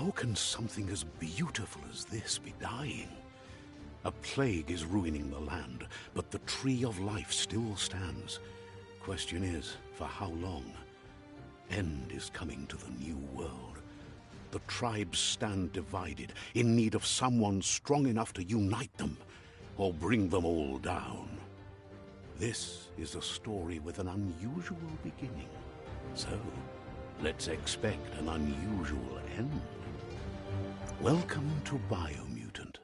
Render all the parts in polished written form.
How can something as beautiful as this be dying? A plague is ruining the land, but the tree of life still stands. Question is, for how long? End is coming to the new world. The tribes stand divided, in need of someone strong enough to unite them, or bring them all down. This is a story with an unusual beginning. So, let's expect an unusual end. Welcome to Biomutant.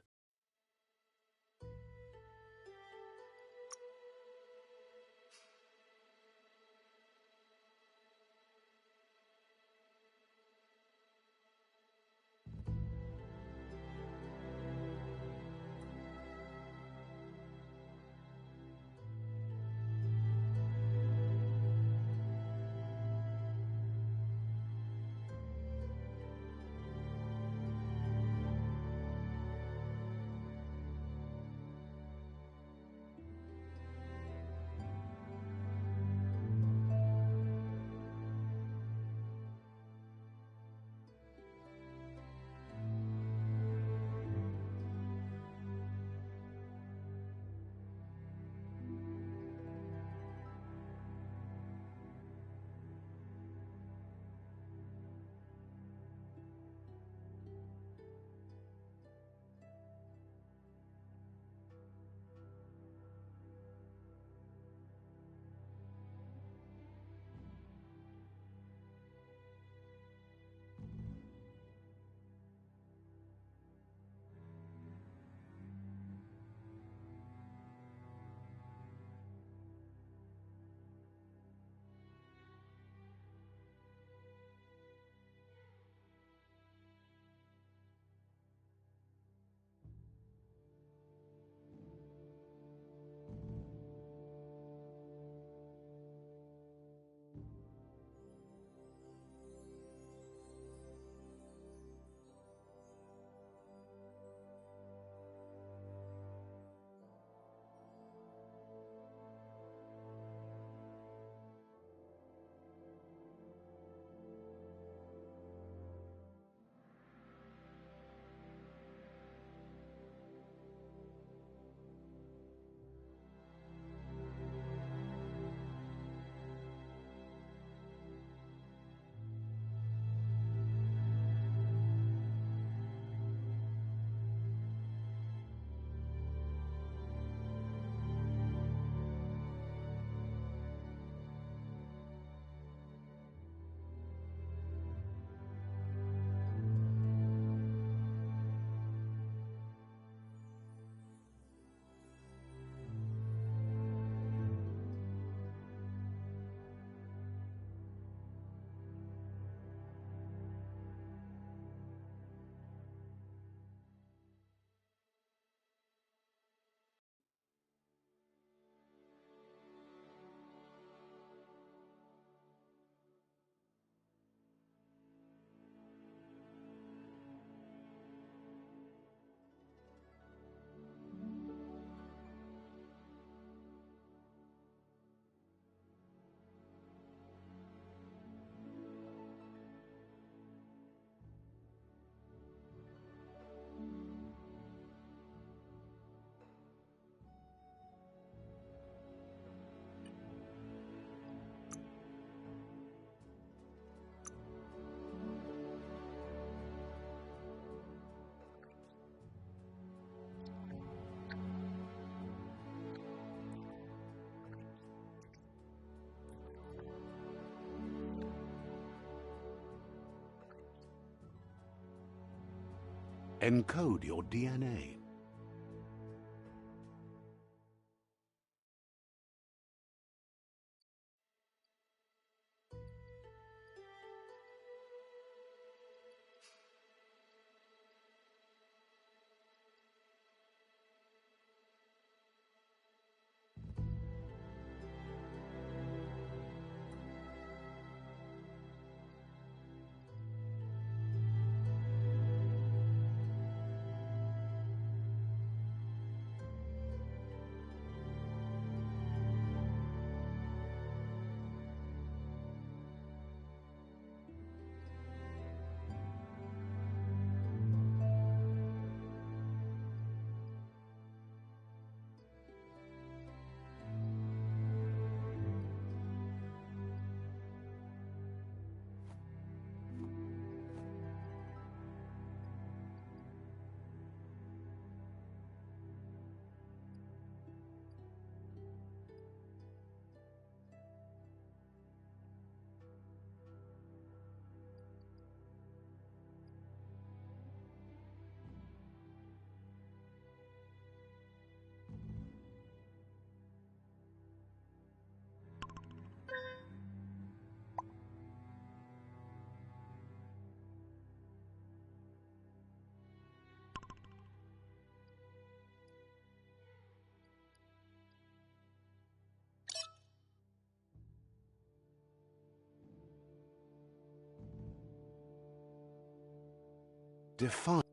Encode your DNA. Define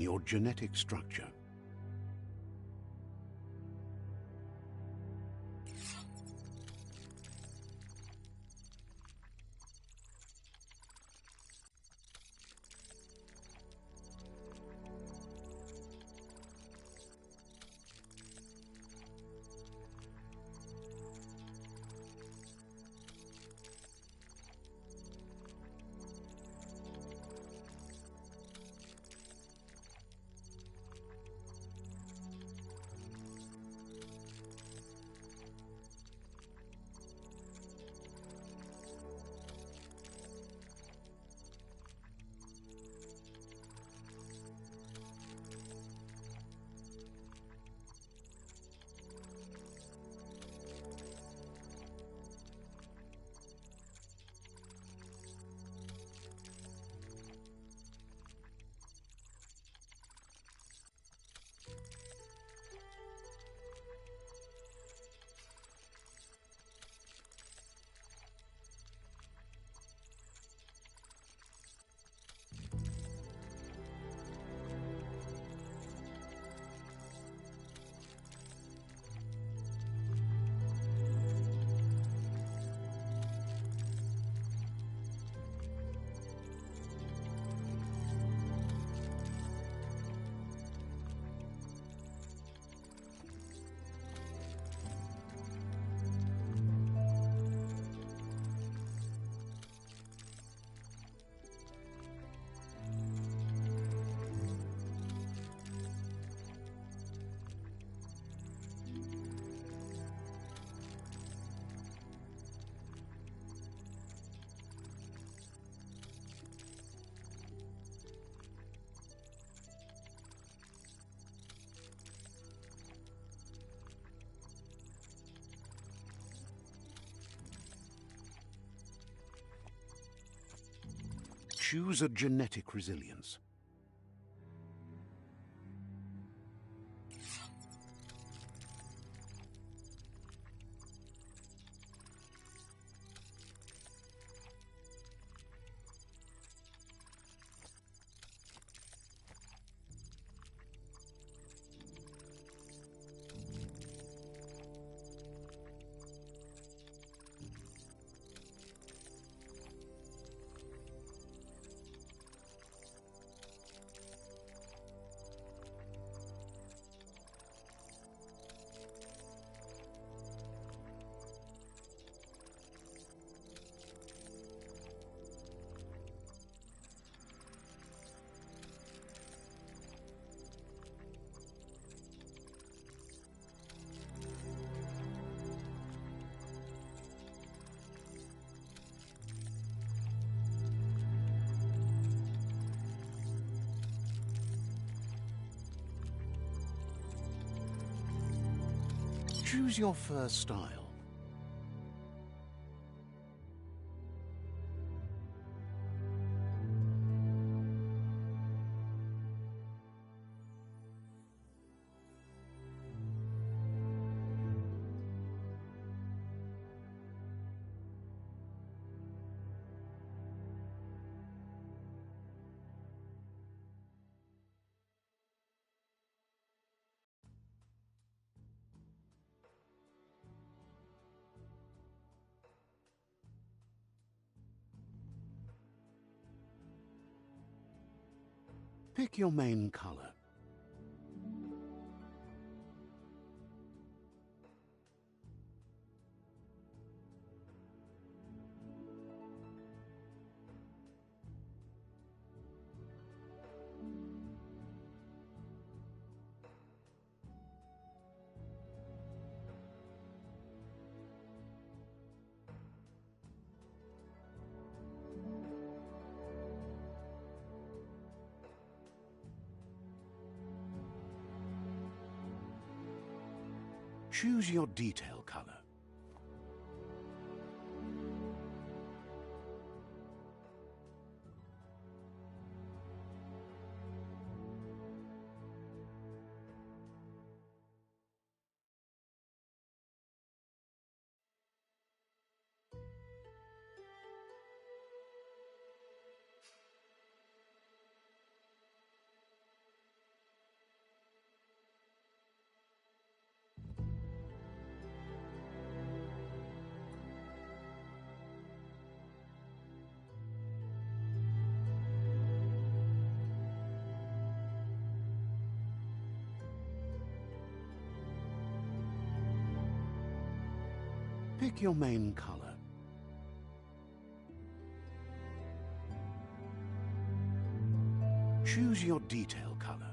your genetic structure. Choose a genetic resilience. Choose your fur style. Pick your main color. Choose your detail color. Pick your main color. Choose your detail color.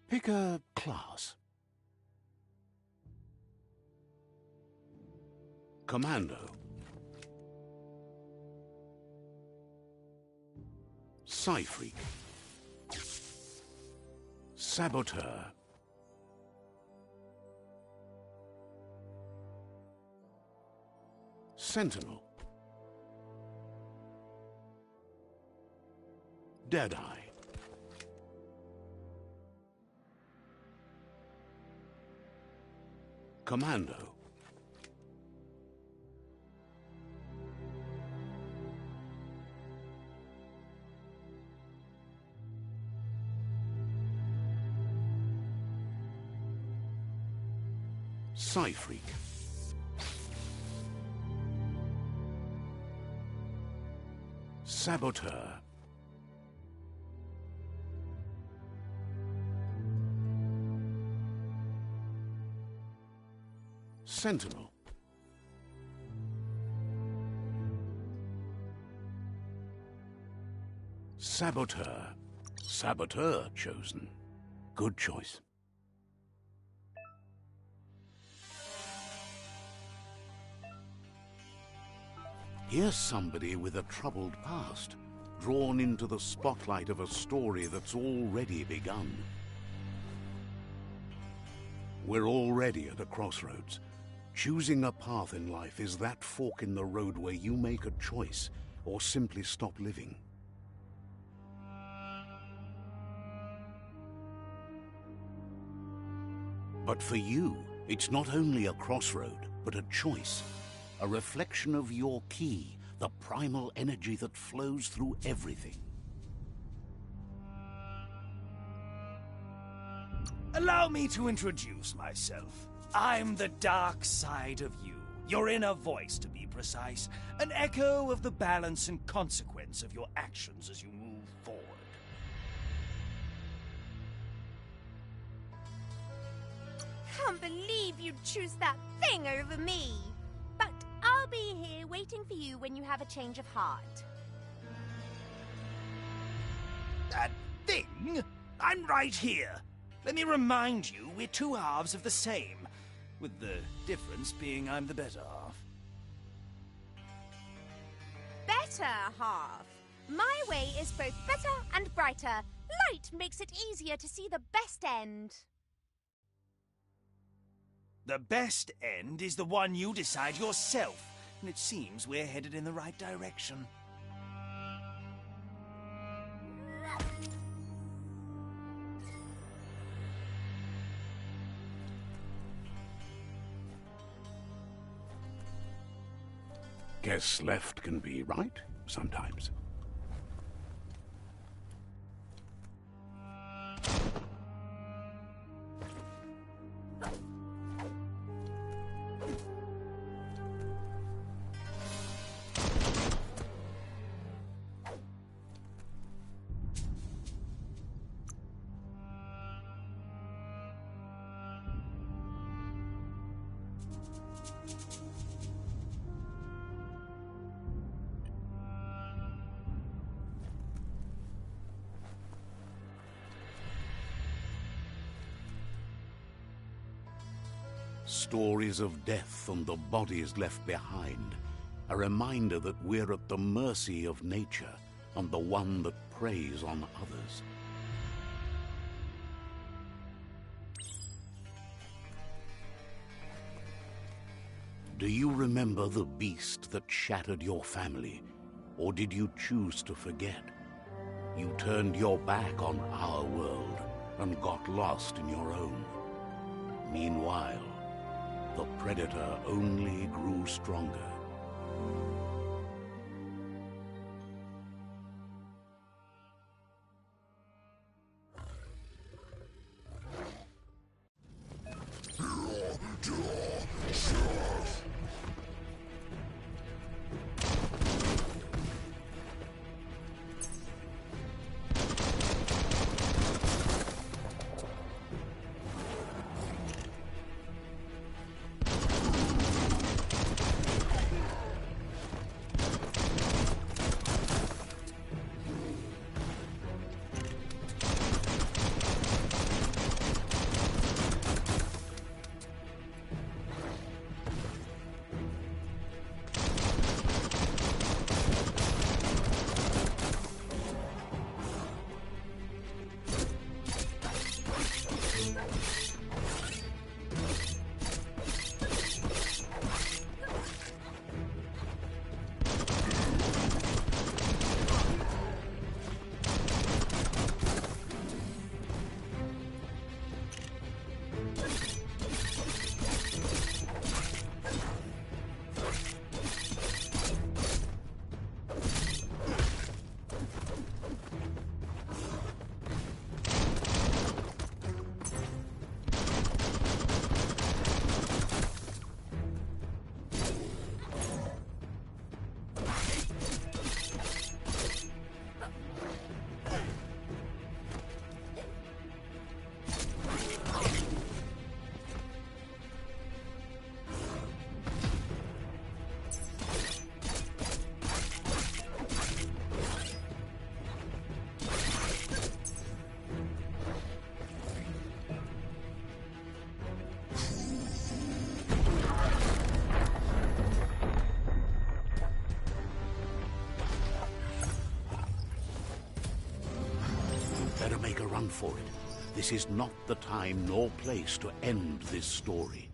Pick a class. Commando. Psy-Freak. Saboteur. Sentinel. Deadeye. Commando. Psy-Freak. Saboteur. Sentinel. Saboteur. Saboteur chosen. Good choice. Here's somebody with a troubled past, drawn into the spotlight of a story that's already begun. We're already at a crossroads. Choosing a path in life is that fork in the road where you make a choice or simply stop living. But for you, it's not only a crossroad, but a choice. A reflection of your key, the primal energy that flows through everything. Allow me to introduce myself. I'm the dark side of you. Your inner voice, to be precise. An echo of the balance and consequence of your actions as you move forward. Can't believe you'd choose that thing over me. But I'll be here waiting for you when you have a change of heart. That thing? I'm right here. Let me remind you, we're two halves of the same, with the difference being I'm the better half. Better half. My way is both better and brighter. Light makes it easier to see the best end. The best end is the one you decide yourself, and it seems we're headed in the right direction. Guess left can be right sometimes. Stories of death and the bodies left behind. A reminder that we're at the mercy of nature and the one that preys on others. Do you remember the beast that shattered your family? Or did you choose to forget? You turned your back on our world and got lost in your own. Meanwhile, the predator only grew stronger. Better make a run for it. This is not the time nor place to end this story.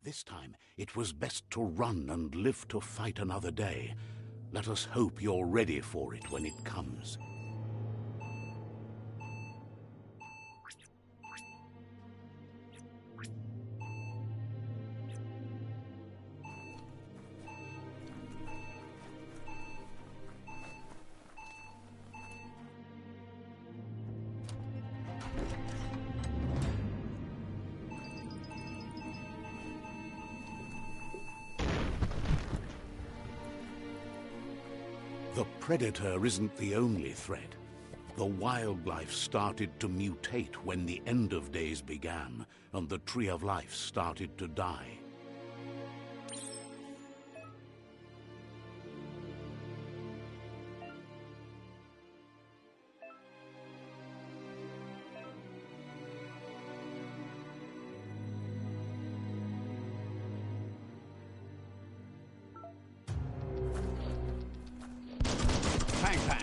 This time, it was best to run and live to fight another day. Let us hope you're ready for it when it comes. The predator isn't the only threat. The wildlife started to mutate when the end of days began, and the tree of life started to die. Bang, bang.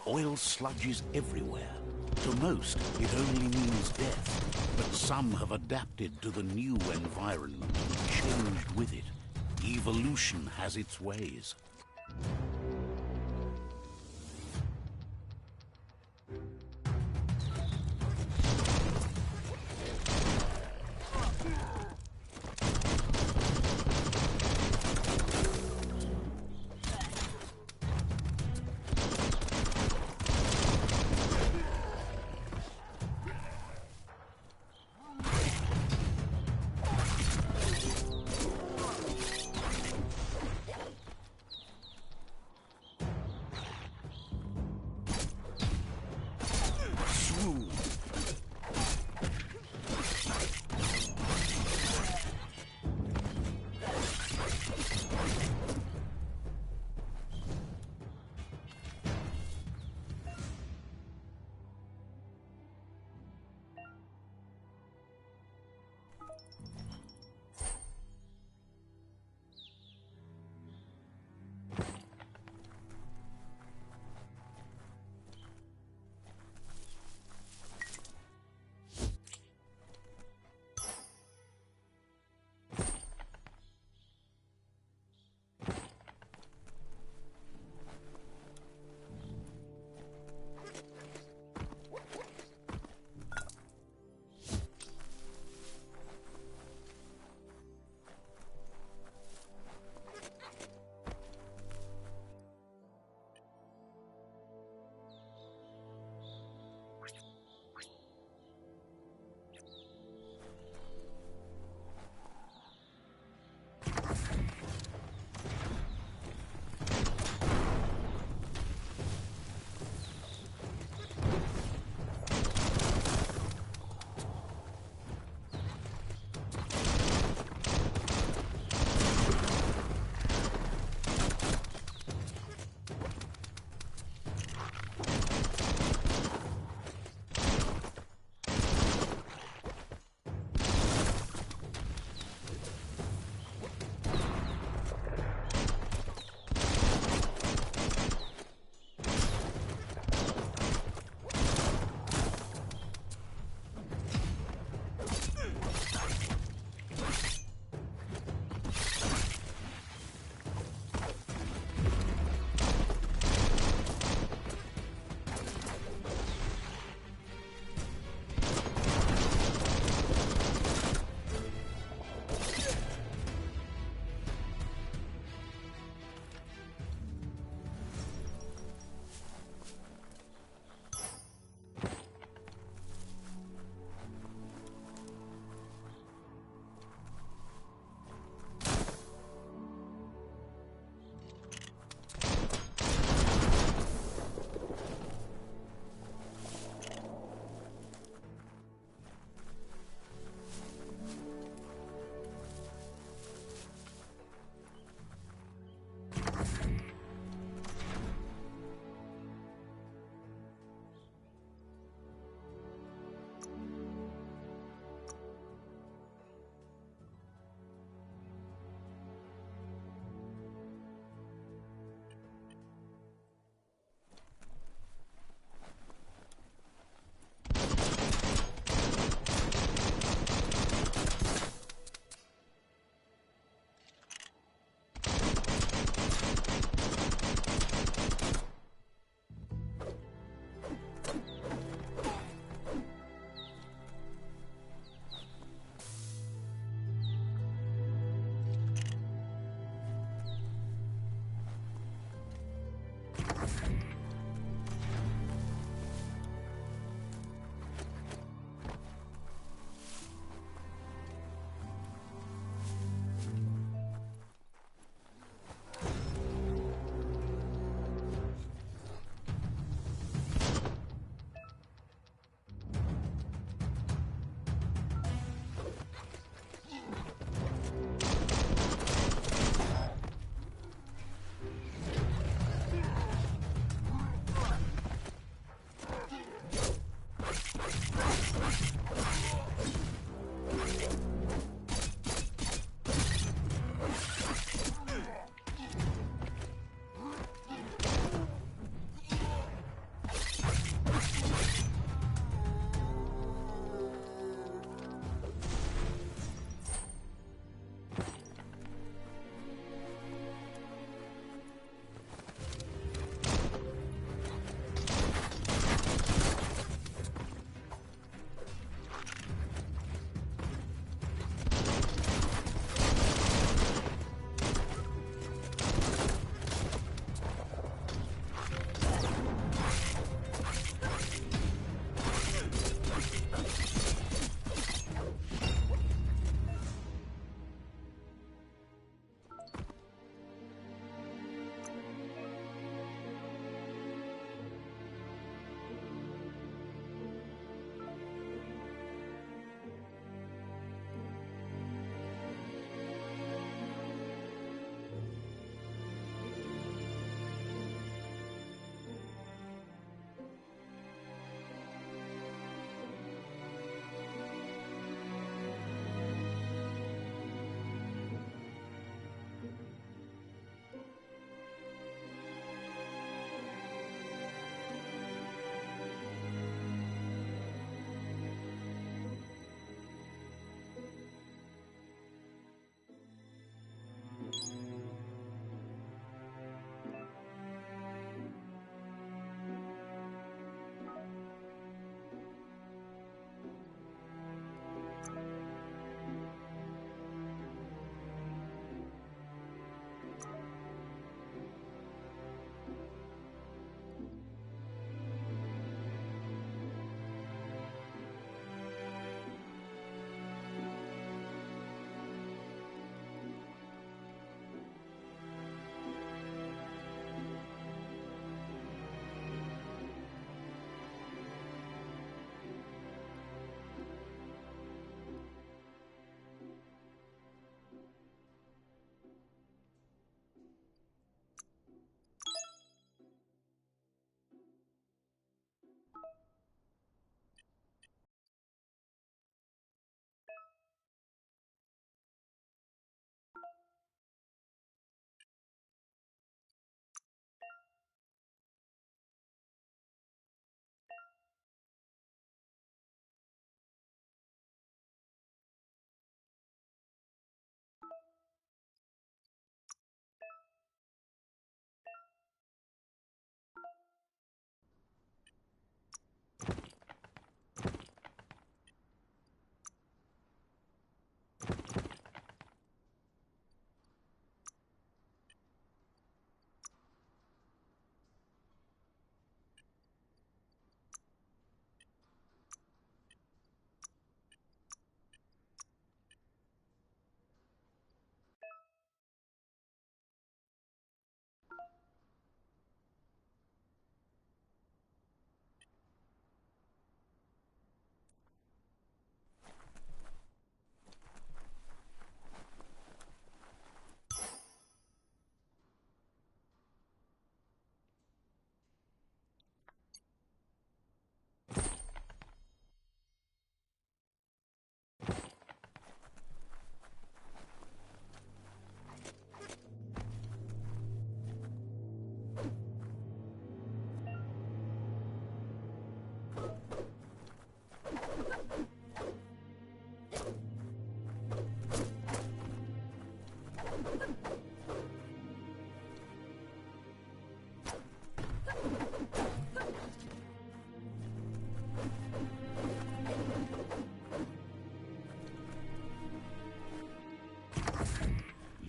Oil sludges everywhere. To most, it only means death. But some have adapted to the new environment and changed with it. Evolution has its ways.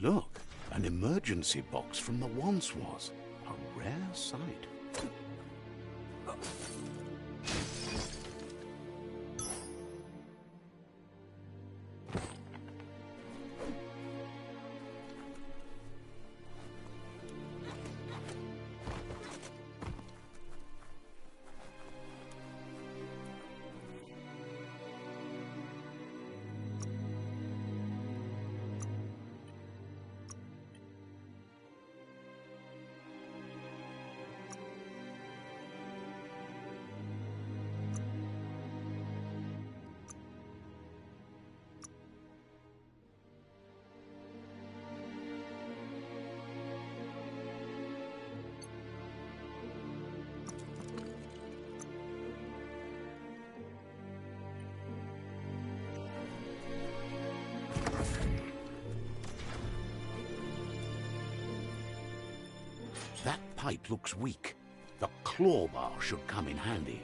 Look, an emergency box from the once was. A rare sight. That pipe looks weak. The claw bar should come in handy.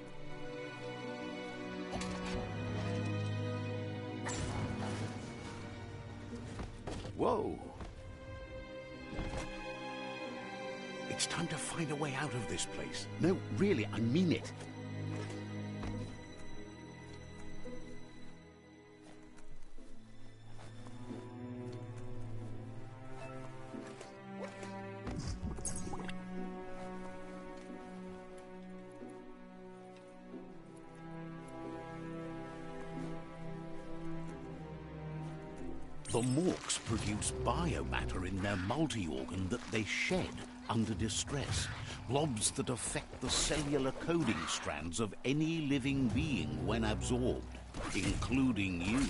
Whoa! It's time to find a way out of this place. No, really, I mean it. The morks produce biomatter in their multi-organ that they shed under distress. Blobs that affect the cellular coding strands of any living being when absorbed, including you.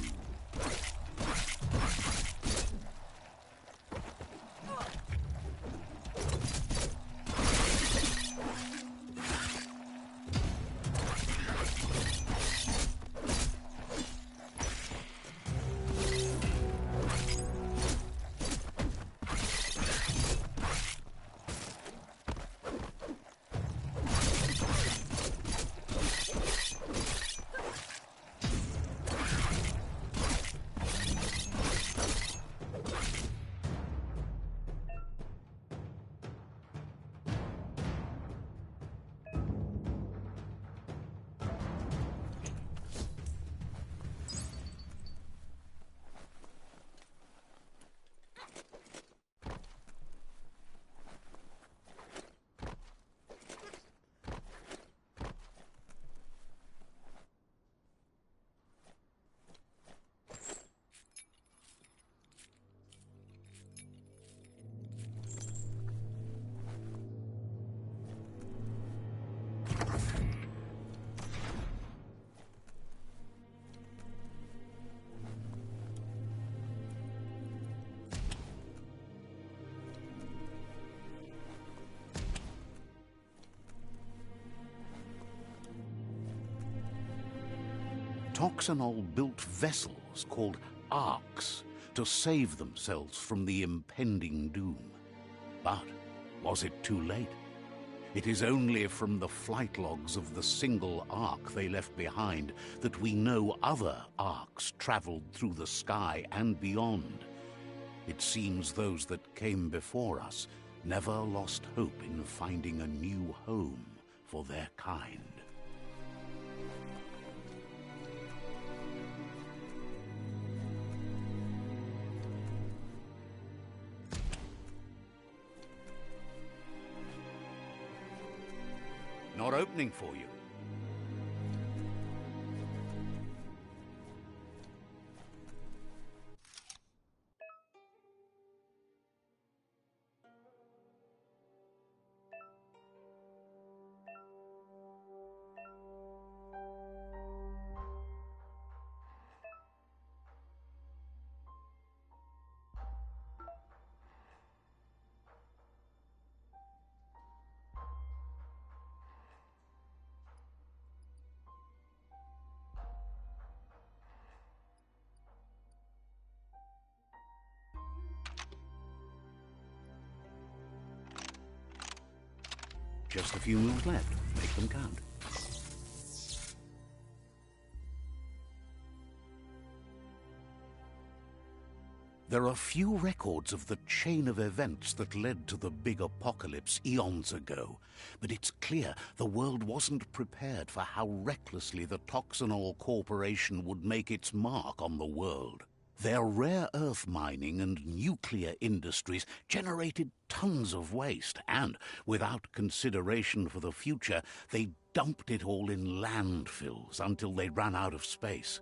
Toxanol built vessels called arcs to save themselves from the impending doom. But was it too late? It is only from the flight logs of the single arc they left behind that we know other arcs traveled through the sky and beyond. It seems those that came before us never lost hope in finding a new home for their kind. Not opening for you. Just a few moves left. Make them count. There are few records of the chain of events that led to the big apocalypse eons ago, but it's clear the world wasn't prepared for how recklessly the Toxanol Corporation would make its mark on the world. Their rare earth mining and nuclear industries generated tons of waste, and, without consideration for the future, they dumped it all in landfills until they ran out of space.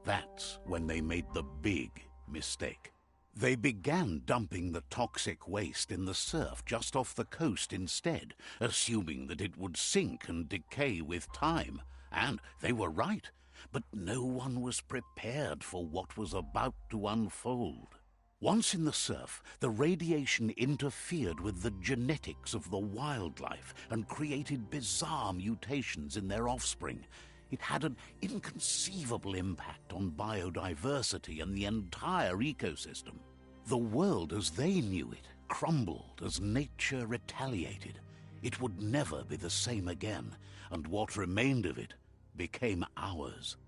That's when they made the big mistake. They began dumping the toxic waste in the surf just off the coast instead, assuming that it would sink and decay with time. And they were right, but no one was prepared for what was about to unfold. Once in the surf, the radiation interfered with the genetics of the wildlife and created bizarre mutations in their offspring. It had an inconceivable impact on biodiversity and the entire ecosystem. The world as they knew it crumbled as nature retaliated. It would never be the same again, and what remained of it became ours.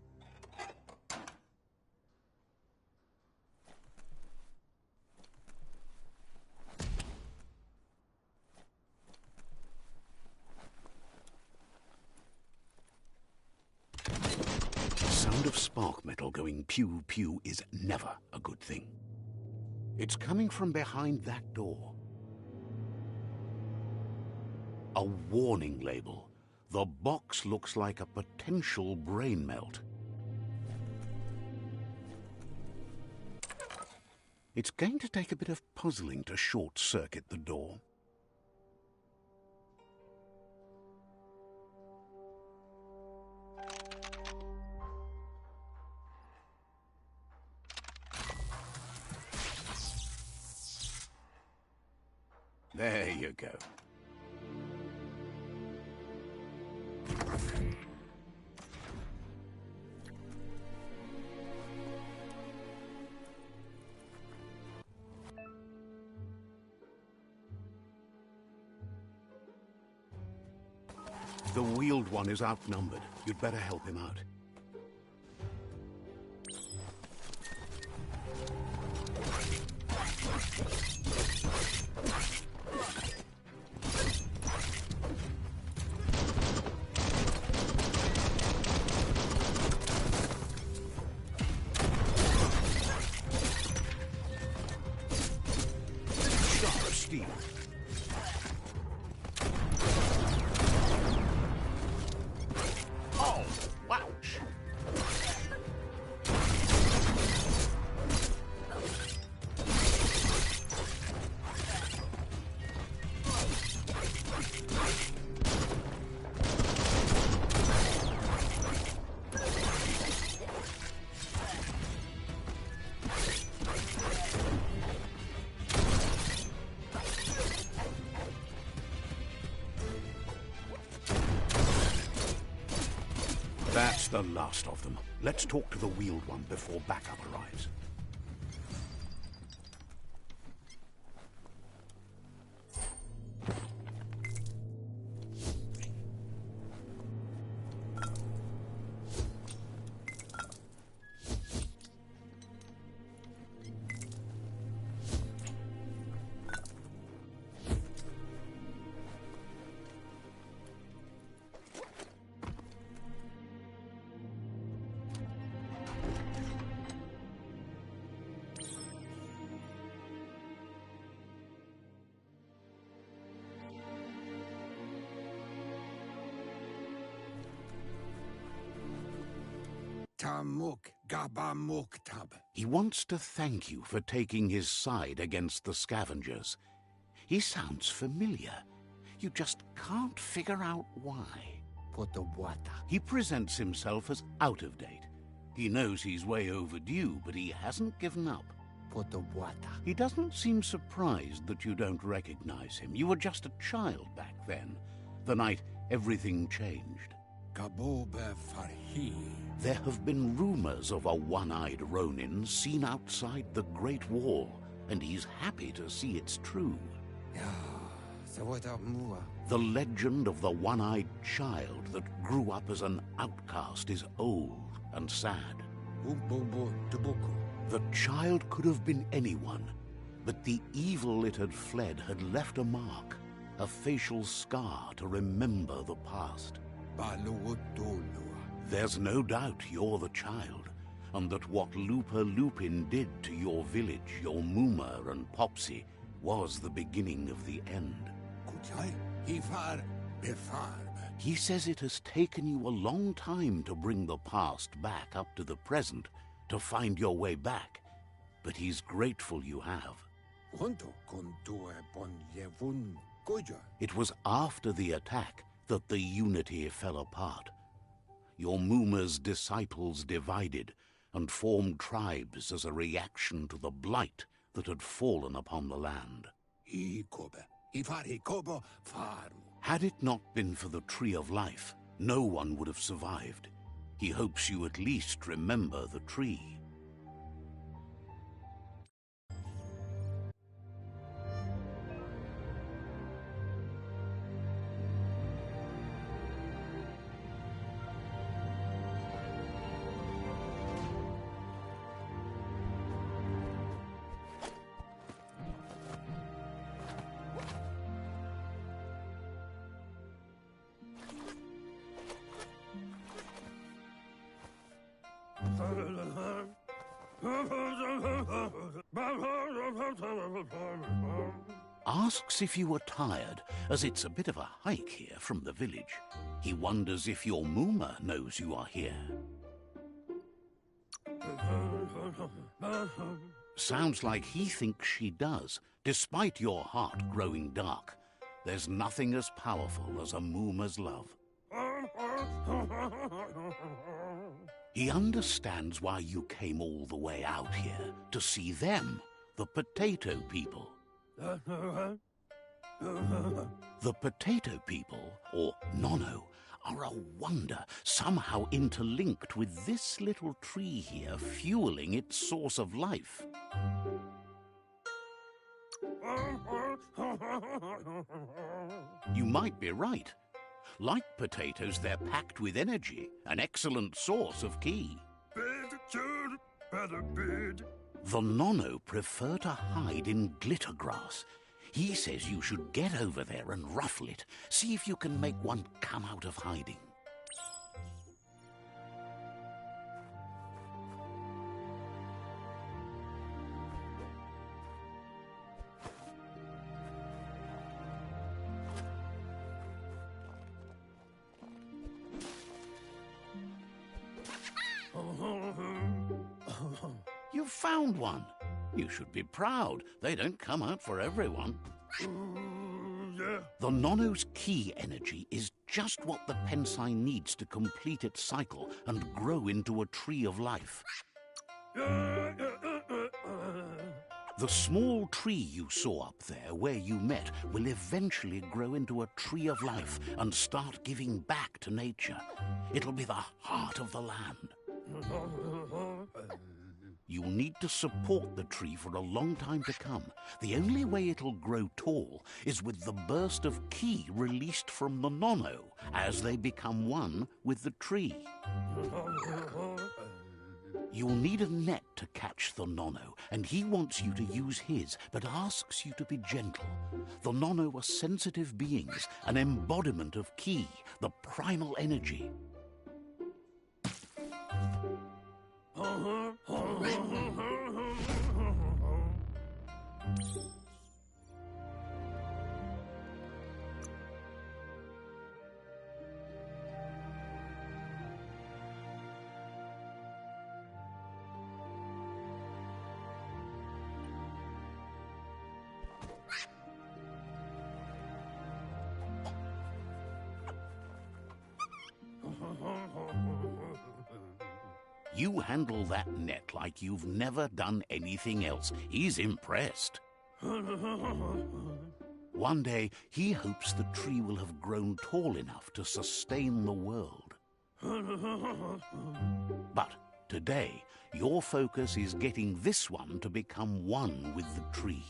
The sound of spark metal going pew-pew is never a good thing. It's coming from behind that door. A warning label. The box looks like a potential brain melt. It's going to take a bit of puzzling to short-circuit the door. There you go. The wheeled one is outnumbered. You'd better help him out. That's the last of them. Let's talk to the wheeled one before backup arrives. He wants to thank you for taking his side against the scavengers. He sounds familiar. You just can't figure out why. He presents himself as out of date. He knows he's way overdue, but he hasn't given up. He doesn't seem surprised that you don't recognize him. You were just a child back then, the night everything changed. There have been rumors of a one-eyed Ronin seen outside the Great Wall, and he's happy to see it's true. The legend of the one-eyed child that grew up as an outcast is old and sad. The child could have been anyone, but the evil it had fled had left a mark, a facial scar to remember the past. There's no doubt you're the child, and that what Lupa Lupin did to your village, your Muma and Popsy, was the beginning of the end. He says it has taken you a long time to bring the past back up to the present, to find your way back, but he's grateful you have. It was after the attack that the unity fell apart. Your Muma's disciples divided and formed tribes as a reaction to the blight that had fallen upon the land. Had it not been for the Tree of Life, no one would have survived. He hopes you at least remember the tree. Asks if you are tired, as it's a bit of a hike here from the village. He wonders if your Muma knows you are here. Sounds like he thinks she does, despite your heart growing dark. There's nothing as powerful as a Muma's love. He understands why you came all the way out here, to see them, the potato people. The potato people, or Nono, are a wonder, somehow interlinked with this little tree here, fueling its source of life. You might be right. Like potatoes, they're packed with energy, an excellent source of ki. The Nono prefer to hide in glitter grass. He says you should get over there and ruffle it. See if you can make one come out of hiding. You found one. You should be proud. They don't come out for everyone. The Nono's ki energy is just what the Pensai needs to complete its cycle and grow into a tree of life. The small tree you saw up there where you met will eventually grow into a tree of life and start giving back to nature. It'll be the heart of the land. You'll need to support the tree for a long time to come. The only way it'll grow tall is with the burst of ki released from the Nono as they become one with the tree. You'll need a net to catch the Nono, and he wants you to use his, but asks you to be gentle. The Nono are sensitive beings, an embodiment of ki, the primal energy. You handle that net like you've never done anything else. He's impressed. One day, he hopes the tree will have grown tall enough to sustain the world. But today, your focus is getting this one to become one with the tree.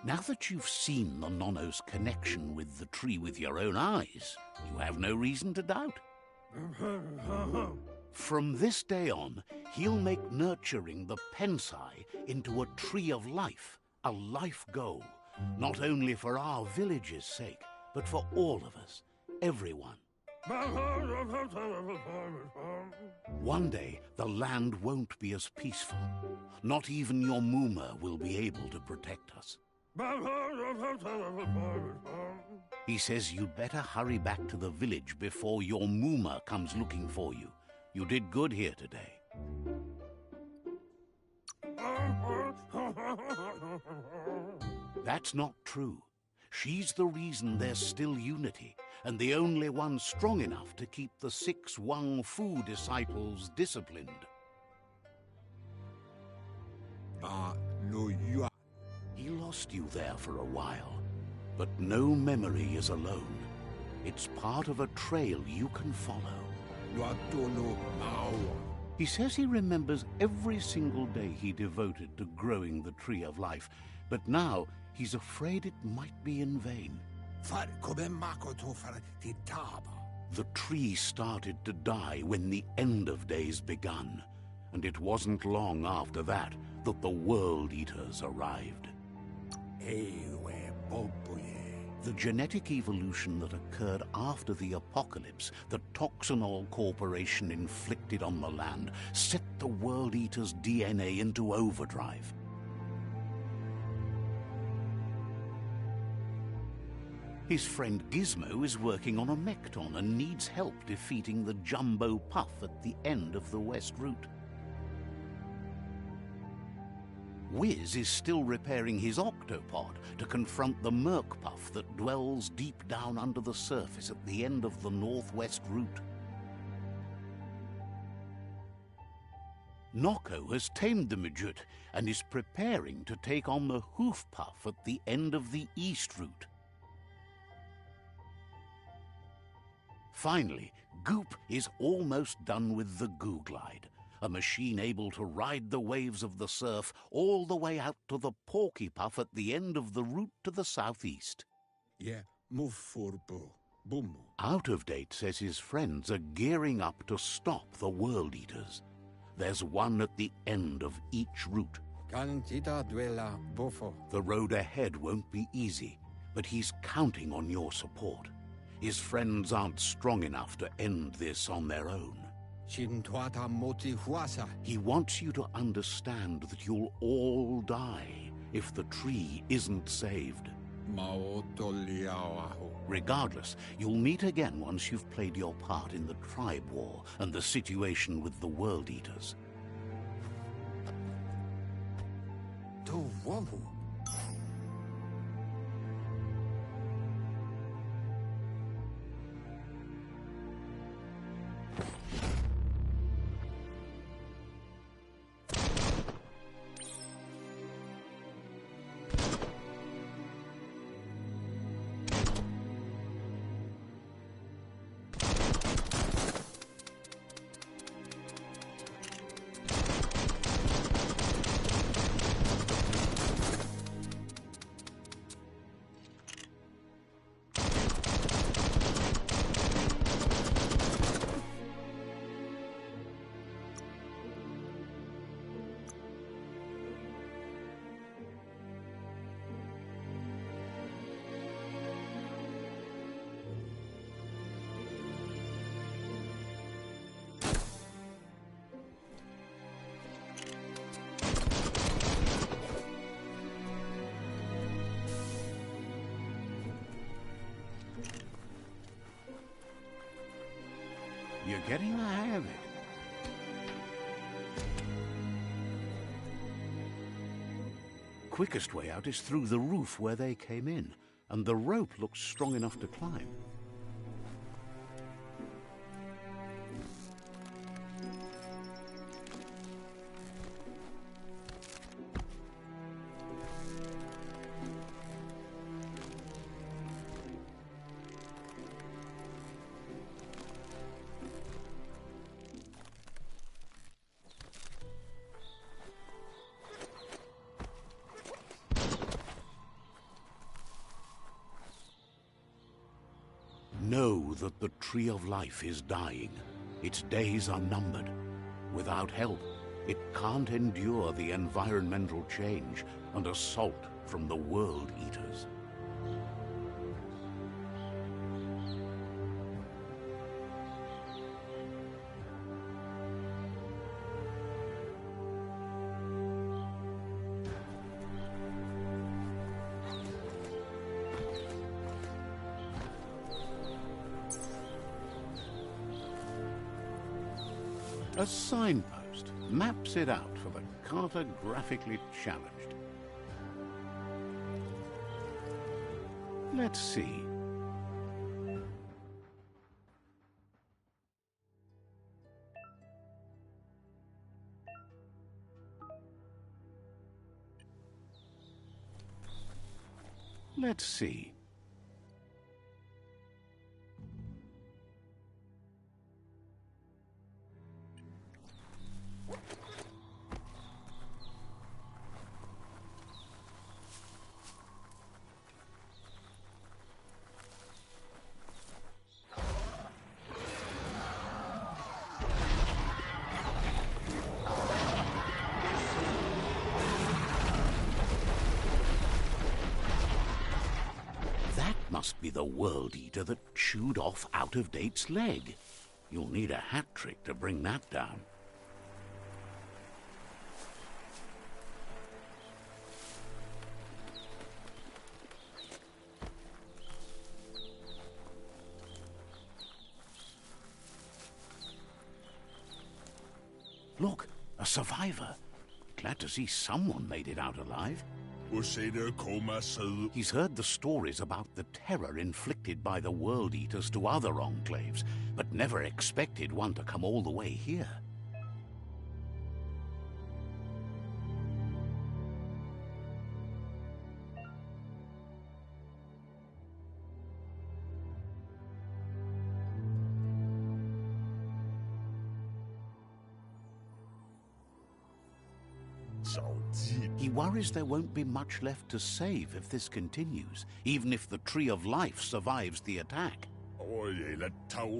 Now that you've seen the Nono's connection with the tree with your own eyes, you have no reason to doubt. From this day on, he'll make nurturing the Pensai into a tree of life, a life goal, not only for our village's sake, but for all of us, everyone. One day, the land won't be as peaceful. Not even your Muma will be able to protect us. He says you'd better hurry back to the village before your Muma comes looking for you. You did good here today. That's not true. She's the reason there's still unity, and the only one strong enough to keep the 6 Wang Fu disciples disciplined. No, you are. He lost you there for a while, but no memory is alone. It's part of a trail you can follow. He says he remembers every single day he devoted to growing the Tree of Life, but now he's afraid it might be in vain. The tree started to die when the end of days begun, and it wasn't long after that that the World Eaters arrived. The genetic evolution that occurred after the apocalypse that Toxanol Corporation inflicted on the land set the World Eater's DNA into overdrive. His friend Gizmo is working on a Mekton and needs help defeating the Jumbo Puff at the end of the West Route. Wiz is still repairing his octopod to confront the Merc Puff that dwells deep down under the surface at the end of the Northwest Route. Noko has tamed the Midget and is preparing to take on the Hoof Puff at the end of the East Route. Finally, Goop is almost done with the Goo Glide, a machine able to ride the waves of the surf all the way out to the Porky Puff at the end of the route to the southeast. Yeah, move for boom. Out of Date says his friends are gearing up to stop the World Eaters. There's one at the end of each route. The road ahead won't be easy, but he's counting on your support. His friends aren't strong enough to end this on their own. He wants you to understand that you'll all die if the tree isn't saved. Regardless, you'll meet again once you've played your part in the tribe war and the situation with the World Eaters. You're getting the hang of it. Quickest way out is through the roof where they came in, and the rope looks strong enough to climb. that the Tree of Life is dying. Its days are numbered. Without help, it can't endure the environmental change and assault from the World Eaters. A signpost maps it out for the cartographically challenged. Let's see. Let's see. Must be the World Eater that chewed off Out-of-Date's leg. You'll need a hat trick to bring that down. Look, a survivor. Glad to see someone made it out alive. He's heard the stories about the terror inflicted by the World Eaters to other enclaves, but never expected one to come all the way here. He worries there won't be much left to save if this continues, even if the Tree of Life survives the attack.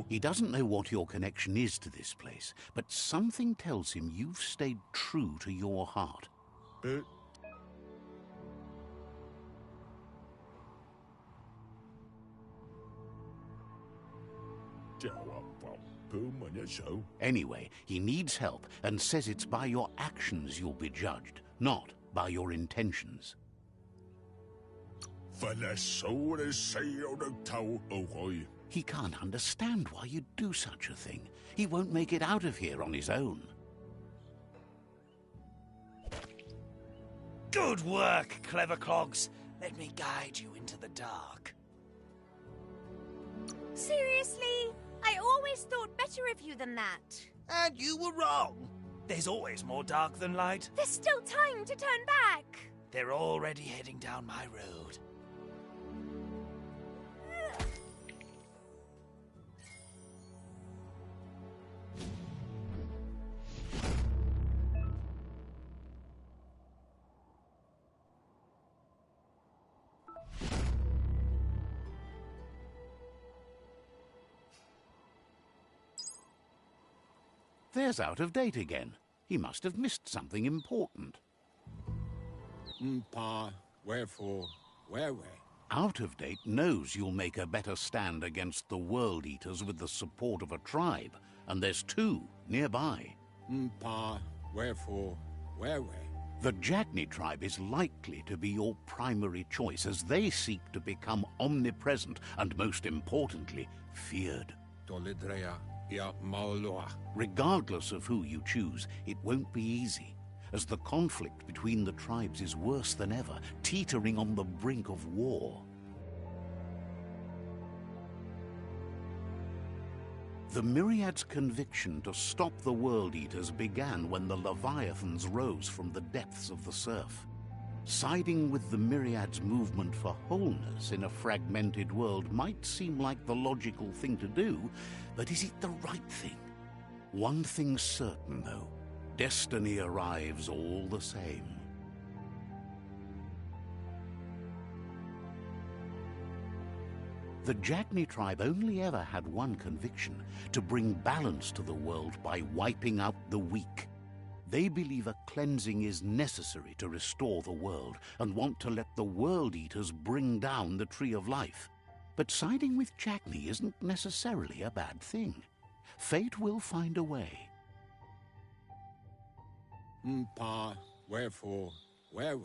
He doesn't know what your connection is to this place, but something tells him you've stayed true to your heart. Anyway, he needs help and says it's by your actions you'll be judged, not by your intentions. He can't understand why you'd do such a thing. He won't make it out of here on his own. Good work, clever clogs. Let me guide you into the dark. Seriously? I always thought better of you than that. And you were wrong. There's always more dark than light. There's still time to turn back. They're already heading down my road. There's Out-of-Date again. He must have missed something important. Pa, wherefore, where? Out-of-Date knows you'll make a better stand against the World Eaters with the support of a tribe, and there's two nearby. Pa, wherefore, where? The Jagni tribe is likely to be your primary choice as they seek to become omnipresent and, most importantly, feared. Tolidrea. Regardless of who you choose, it won't be easy, as the conflict between the tribes is worse than ever, teetering on the brink of war. The Myriad's conviction to stop the World Eaters began when the Leviathans rose from the depths of the surf. Siding with the Myriad's movement for wholeness in a fragmented world might seem like the logical thing to do, but is it the right thing? One thing's certain, though. Destiny arrives all the same. The Jagni tribe only ever had one conviction: to bring balance to the world by wiping out the weak. They believe a cleansing is necessary to restore the world, and want to let the World Eaters bring down the Tree of Life. But siding with Jagni isn't necessarily a bad thing. Fate will find a way. Pa, wherefore, where?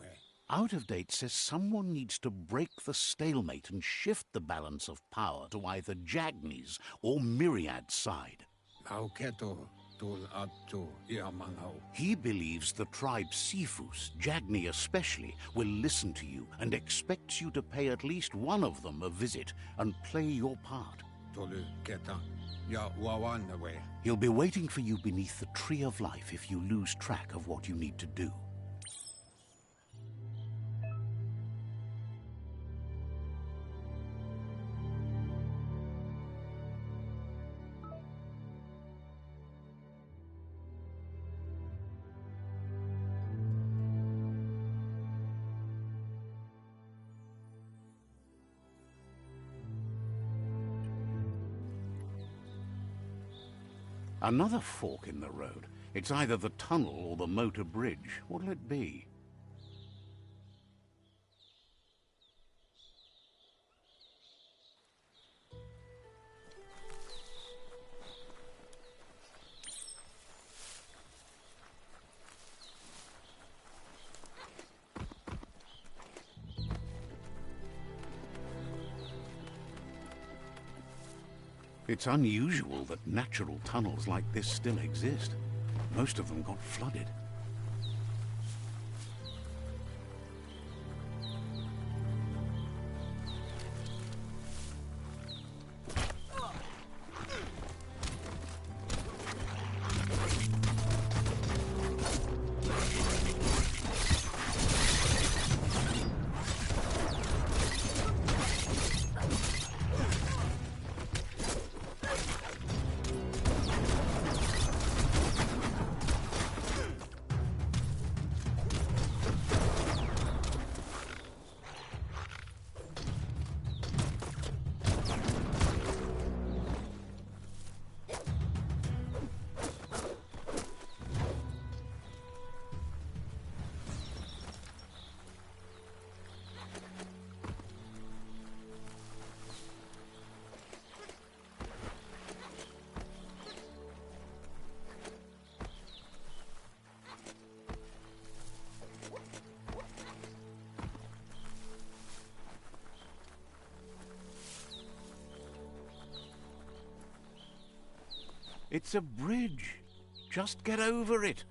Out of Date says someone needs to break the stalemate and shift the balance of power to either Jagni's or Myriad's side. Mauketo, tul attu iamangau. He believes the tribe Sifus, Jagni especially, will listen to you and expects you to pay at least one of them a visit and play your part. Tolu keta, ya wawanaway. He'll be waiting for you beneath the Tree of Life if you lose track of what you need to do. Another fork in the road. It's either the tunnel or the motor bridge. What'll it be? It's unusual that natural tunnels like this still exist. Most of them got flooded. It's a bridge. Just get over it.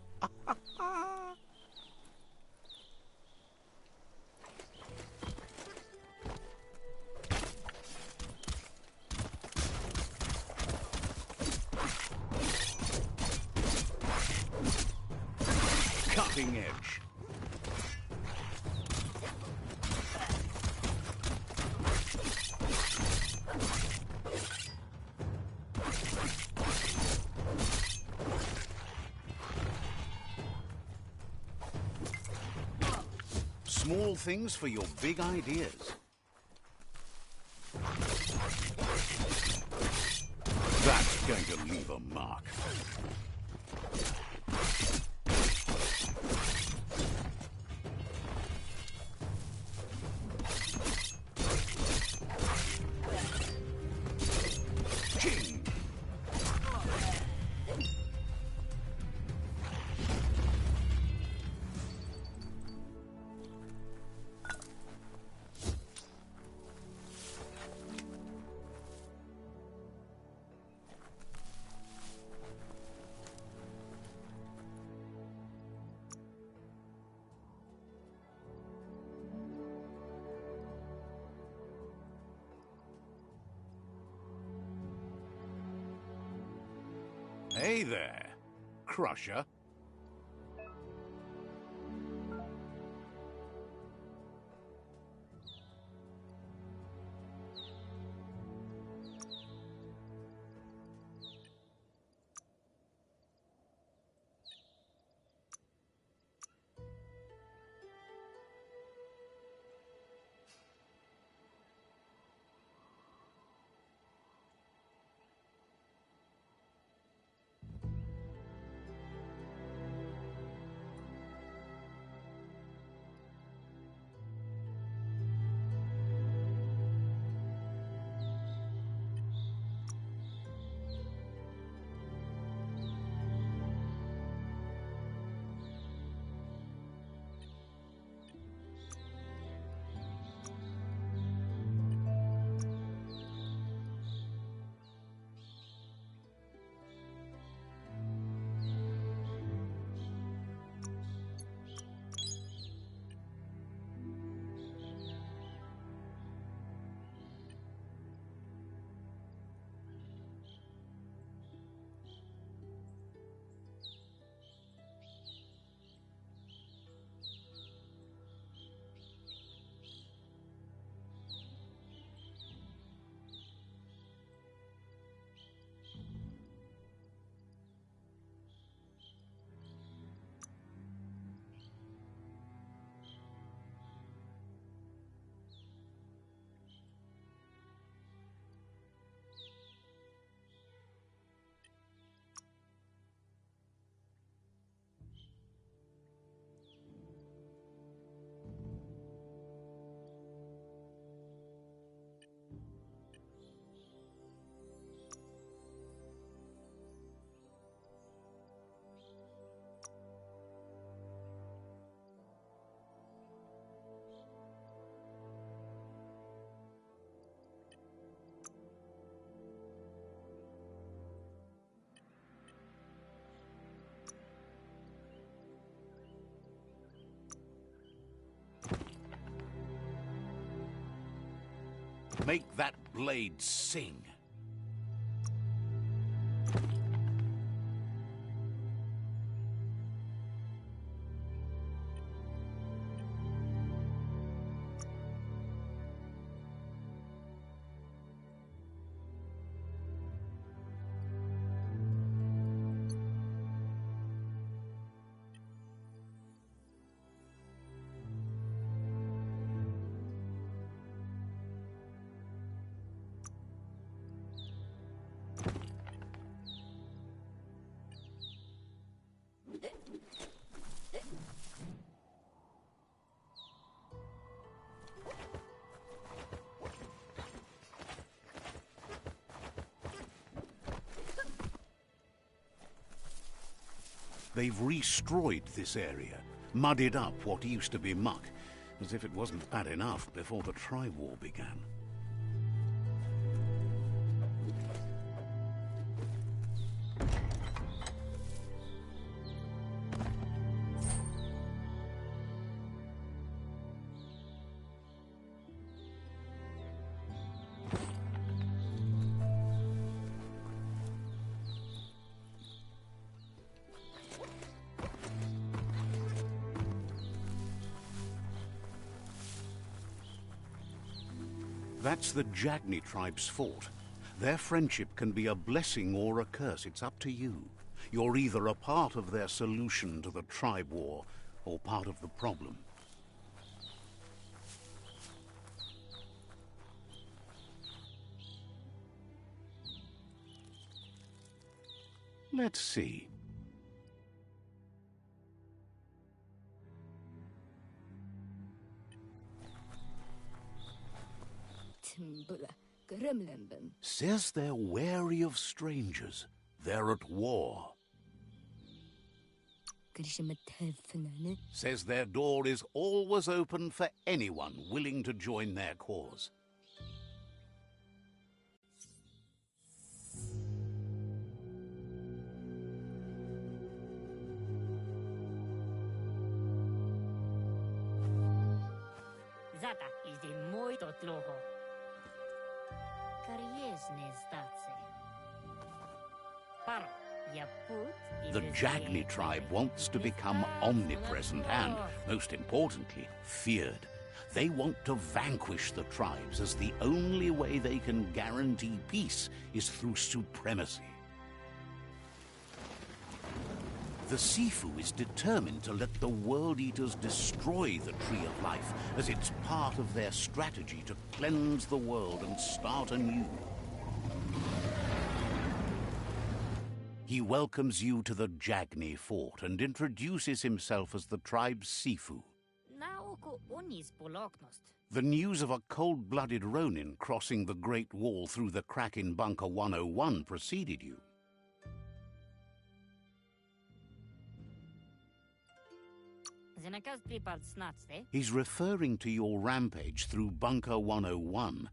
Cutting edge. Small things for your big ideas. That's going to leave a mark. Ching! Hey there, Crusher. Make that blade sing. They've destroyed this area, muddied up what used to be muck, as if it wasn't bad enough before the tri-war began. That's the Jagni tribe's fort. Their friendship can be a blessing or a curse. It's up to you. You're either a part of their solution to the tribe war or part of the problem. Let's see. Says they're wary of strangers. They're at war. Says their door is always open for anyone willing to join their cause. Zata is de muito troho. Kariesne statse. Paro, ya put. The Jagni tribe wants to become omnipresent and, most importantly, feared. They want to vanquish the tribes, as the only way they can guarantee peace is through supremacy. The Sifu is determined to let the World Eaters destroy the Tree of Life, as it's part of their strategy to cleanse the world and start anew. He welcomes you to the Jagni fort and introduces himself as the tribe's Sifu. The news of a cold-blooded Ronin crossing the Great Wall through the crack in Bunker 101 preceded you. He's referring to your rampage through Bunker 101.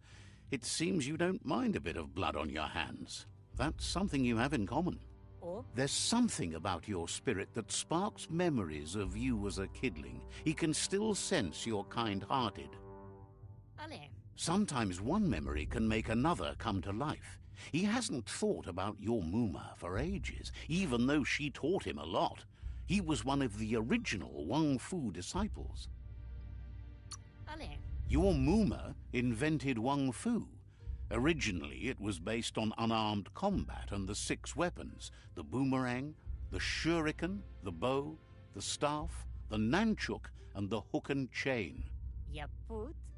It seems you don't mind a bit of blood on your hands. That's something you have in common. There's something about your spirit that sparks memories of you as a kidling. He can still sense you're kind-hearted. Sometimes one memory can make another come to life. He hasn't thought about your Muma for ages, even though she taught him a lot. He was one of the original Wang Fu disciples. Your Muma invented Wang Fu. Originally, it was based on unarmed combat and the 6 weapons: the boomerang, the shuriken, the bow, the staff, the nunchuk, and the hook and chain.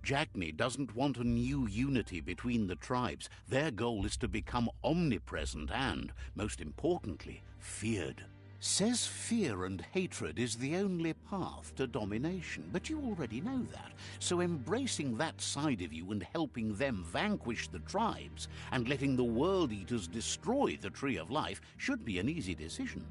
Jagni doesn't want a new unity between the tribes. Their goal is to become omnipresent and, most importantly, feared. Says fear and hatred is the only path to domination, but you already know that. So embracing that side of you and helping them vanquish the tribes and letting the World Eaters destroy the Tree of Life should be an easy decision.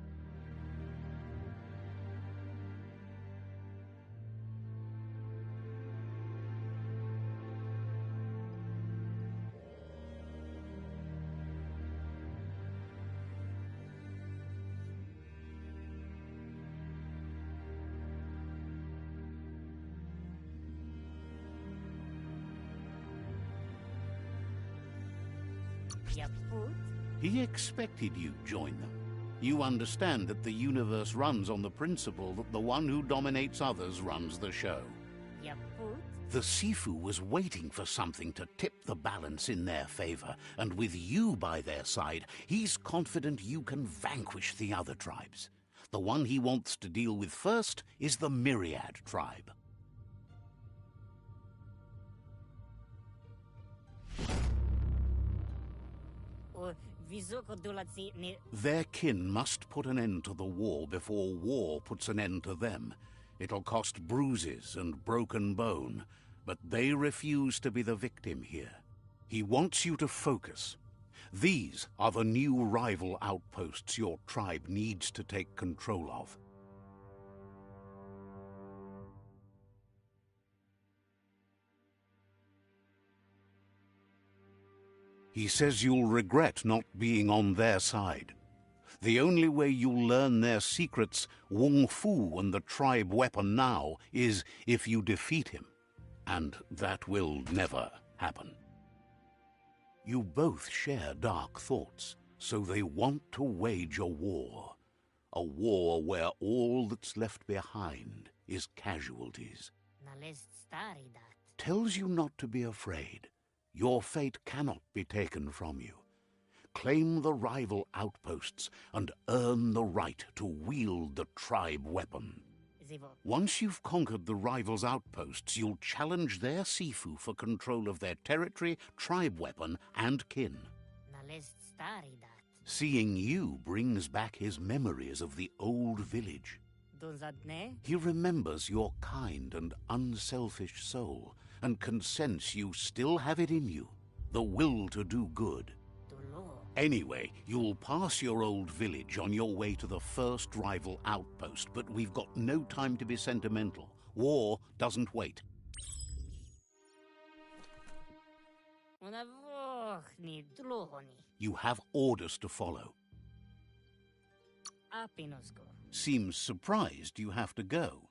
Yaput? He expected you'd join them. You understand that the universe runs on the principle that the one who dominates others runs the show. Yaput? The Sifu was waiting for something to tip the balance in their favor, and with you by their side, he's confident you can vanquish the other tribes. The one he wants to deal with first is the Myriad tribe. O visoko dulatsi ni Their kin must put an end to the war before war puts an end to them. It'll cost bruises and broken bone, but they refuse to be the victim here. He wants you to focus. These are the new rival outposts your tribe needs to take control of. He says you'll regret not being on their side. The only way you'll learn their secrets, Wung Fu and the tribe weapon now, is if you defeat him. And that will never happen. You both share dark thoughts, so they want to wage a war. A war where all that's left behind is casualties. nalest stari dat. Tells you not to be afraid. Your fate cannot be taken from you. Claim the rival outposts and earn the right to wield the tribe weapon. Zivo. Once you've conquered the rivals' outposts, you'll challenge their Sifu for control of their territory, tribe weapon, and kin. Nalest stari dat. Seeing you brings back his memories of the old village. Donzadne? He remembers your kind and unselfish soul, and can sense you still have it in you, the will to do good. Dulo. Anyway, you'll pass your old village on your way to the first rival outpost, but we've got no time to be sentimental. War doesn't wait. Unavoch ni dlohoni. You have orders to follow. Apinosko. Seems surprised you have to go.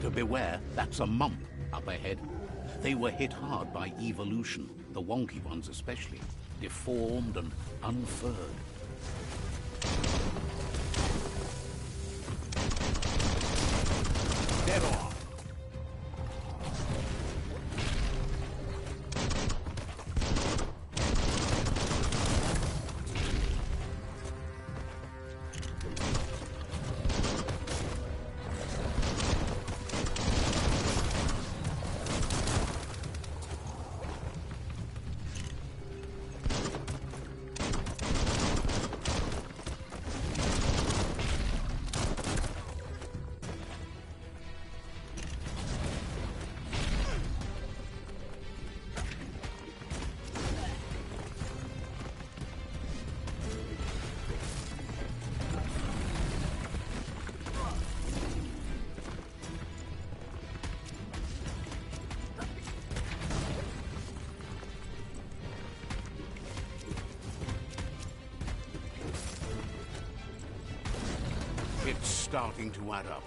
Better beware, that's a mump up ahead. They were hit hard by evolution, the wonky ones especially, deformed and unfurred. Dead on. It's starting to add up.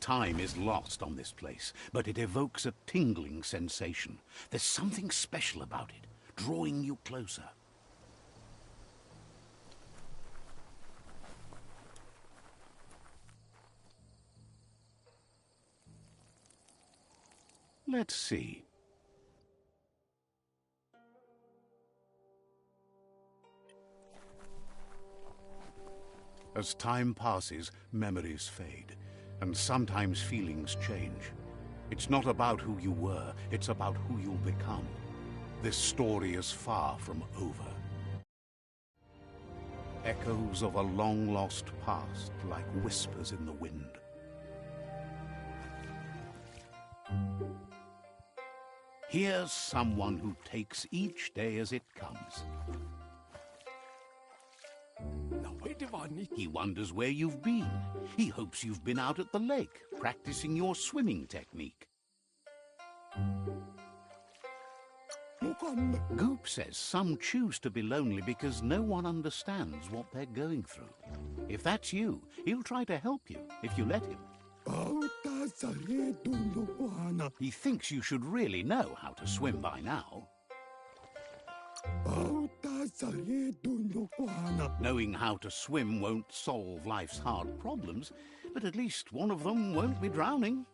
Time is lost on this place, but it evokes a tingling sensation. There's something special about it, drawing you closer. Let's see. As time passes, memories fade. And sometimes feelings change. It's not about who you were, it's about who you'll become. This story is far from over. Echoes of a long-lost past, like whispers in the wind. Here's someone who takes each day as it comes. He wonders where you've been. He hopes you've been out at the lake, practicing your swimming technique. Goop says some choose to be lonely because no one understands what they're going through. If that's you, he'll try to help you, if you let him. He thinks you should really know how to swim by now. Knowing how to swim won't solve life's hard problems, but at least one of them won't be drowning.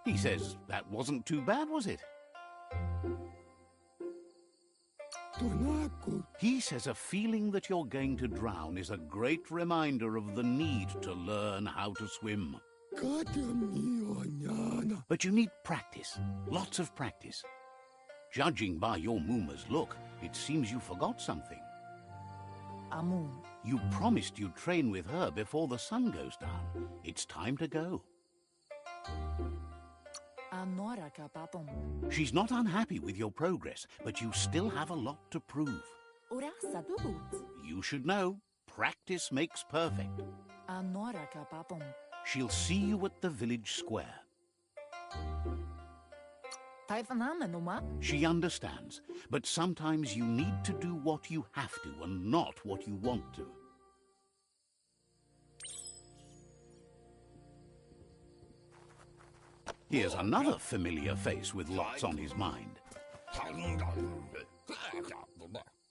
He says that wasn't too bad, was it? He says a feeling that you're going to drown is a great reminder of the need to learn how to swim. But you need practice, lots of practice. Judging by your Mooma's look, it seems you forgot something. Amu. You promised you'd train with her before the sun goes down. It's time to go. She's not unhappy with your progress, but you still have a lot to prove. You should know, practice makes perfect. She'll see you at the village square. She understands, but sometimes you need to do what you have to and not what you want to. Here's another familiar face with lots on his mind.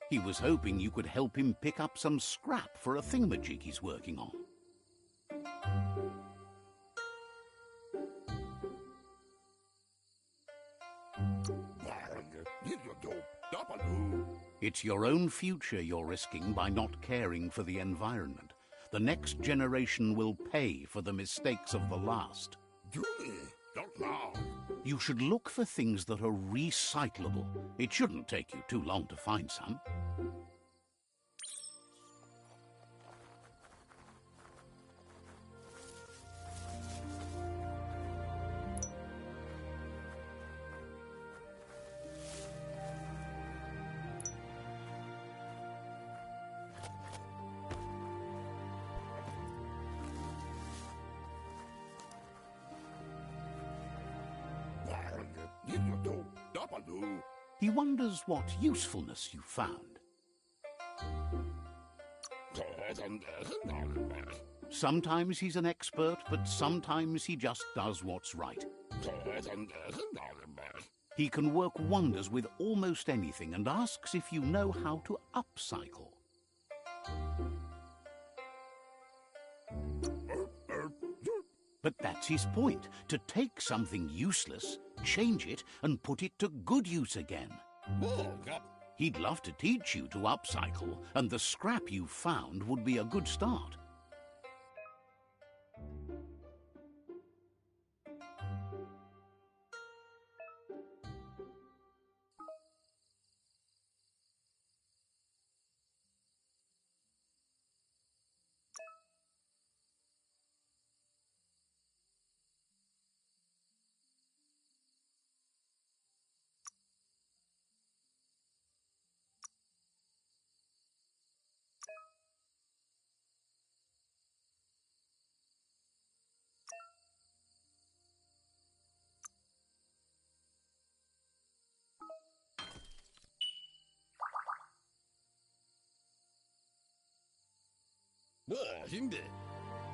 He was hoping you could help him pick up some scrap for a thingamajig he's working on. It's your own future you're risking by not caring for the environment. The next generation will pay for the mistakes of the last. You should look for things that are recyclable. It shouldn't take you too long to find some. He wonders what usefulness you found. Sometimes he's an expert, but sometimes he just does what's right. He can work wonders with almost anything and asks if you know how to upcycle. But that's his point, to take something useless, change it, and put it to good use again. He'd love to teach you to upcycle, and the scrap you found would be a good start.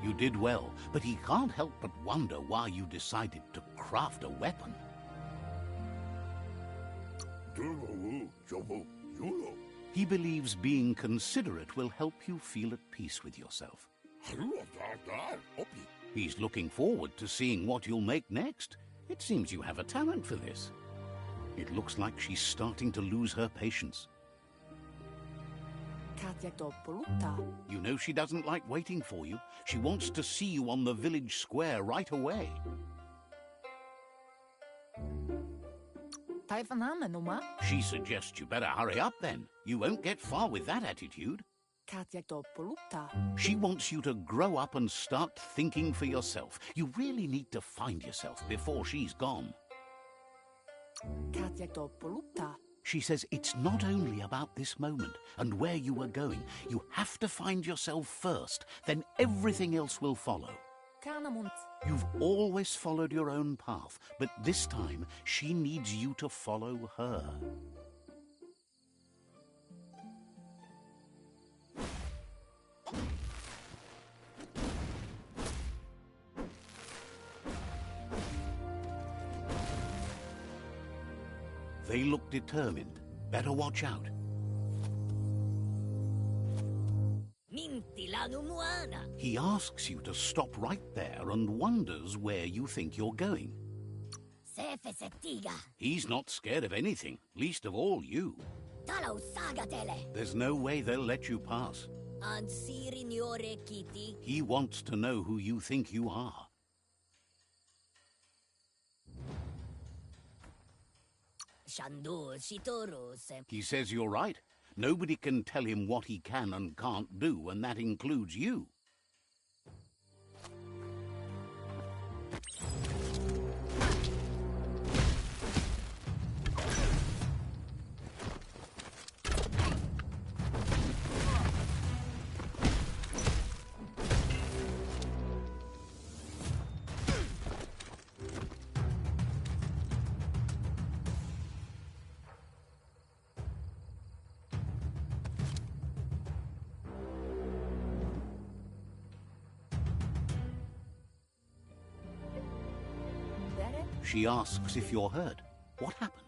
You did well, but he can't help but wonder why you decided to craft a weapon. He believes being considerate will help you feel at peace with yourself. He's looking forward to seeing what you'll make next. It seems you have a talent for this. It looks like she's starting to lose her patience. You know she doesn't like waiting for you. She wants to see you on the village square right away. She suggests you better hurry up then. You won't get far with that attitude. She wants you to grow up and start thinking for yourself. You really need to find yourself before she's gone. She says it's not only about this moment and where you are going. You have to find yourself first, then everything else will follow. You've always followed your own path, but this time she needs you to follow her. They look determined. Better watch out. He asks you to stop right there and wonders where you think you're going. He's not scared of anything, least of all you. There's no way they'll let you pass. He wants to know who you think you are. He says you're right. Nobody can tell him what he can and can't do, and that includes you. She asks if you're hurt. What happened?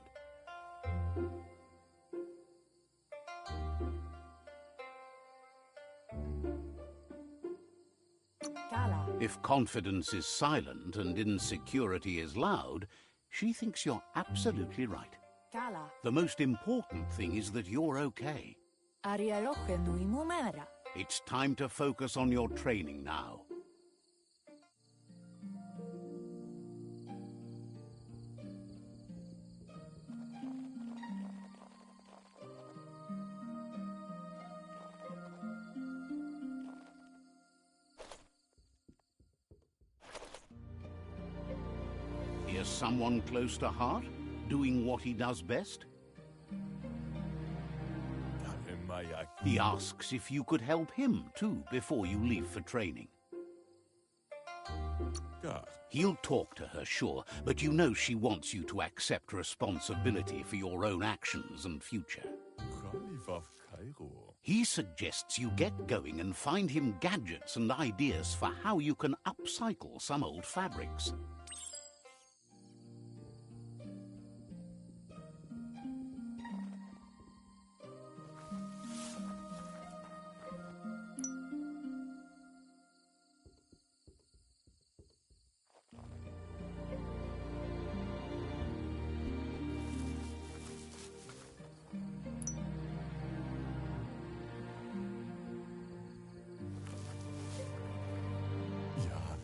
Kala. If confidence is silent and insecurity is loud, she thinks you're absolutely right. Kala. The most important thing is that you're okay. Arialoche nui mumera. It's time to focus on your training now. Is someone close to heart, doing what he does best? He asks if you could help him too before you leave for training. He'll talk to her, sure, but you know she wants you to accept responsibility for your own actions and future. He suggests you get going and find him gadgets and ideas for how you can upcycle some old fabrics.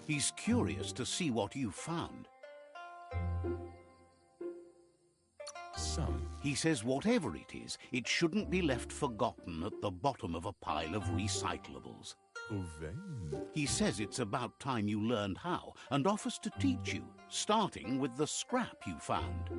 He's curious to see what you found. He says whatever it is, it shouldn't be left forgotten at the bottom of a pile of recyclables. He says it's about time you learned how and offers to teach you, starting with the scrap you found.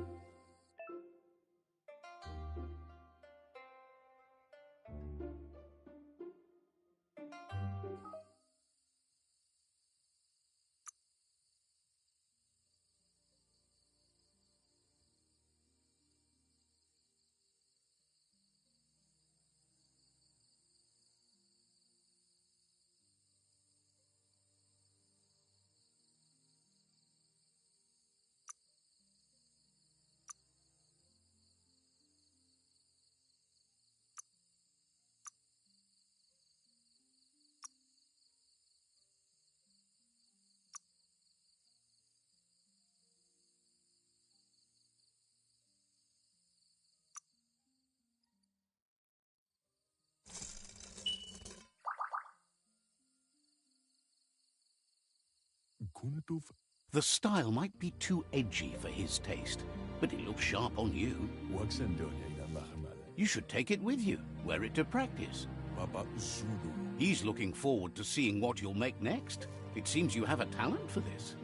The style might be too edgy for his taste, but it looks sharp on you. You should take it with you, wear it to practice. He's looking forward to seeing what you'll make next. It seems you have a talent for this.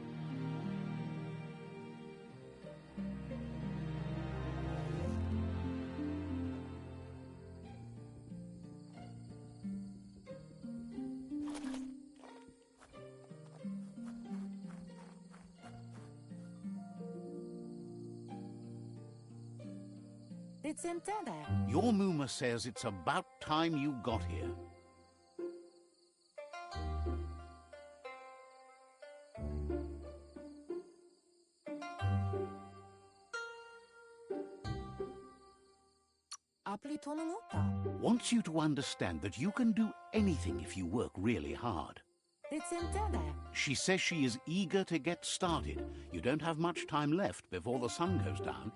It's intended. Your Muma says it's about time you got here. Wants you to understand that you can do anything if you work really hard. It's intended. She says she is eager to get started. You don't have much time left before the sun goes down.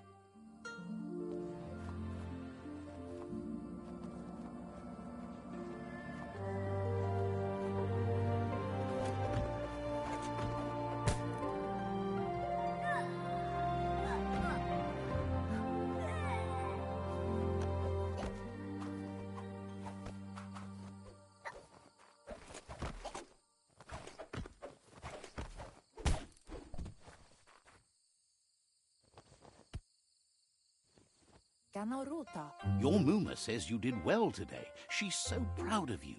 Your Muma says you did well today. She's so proud of you.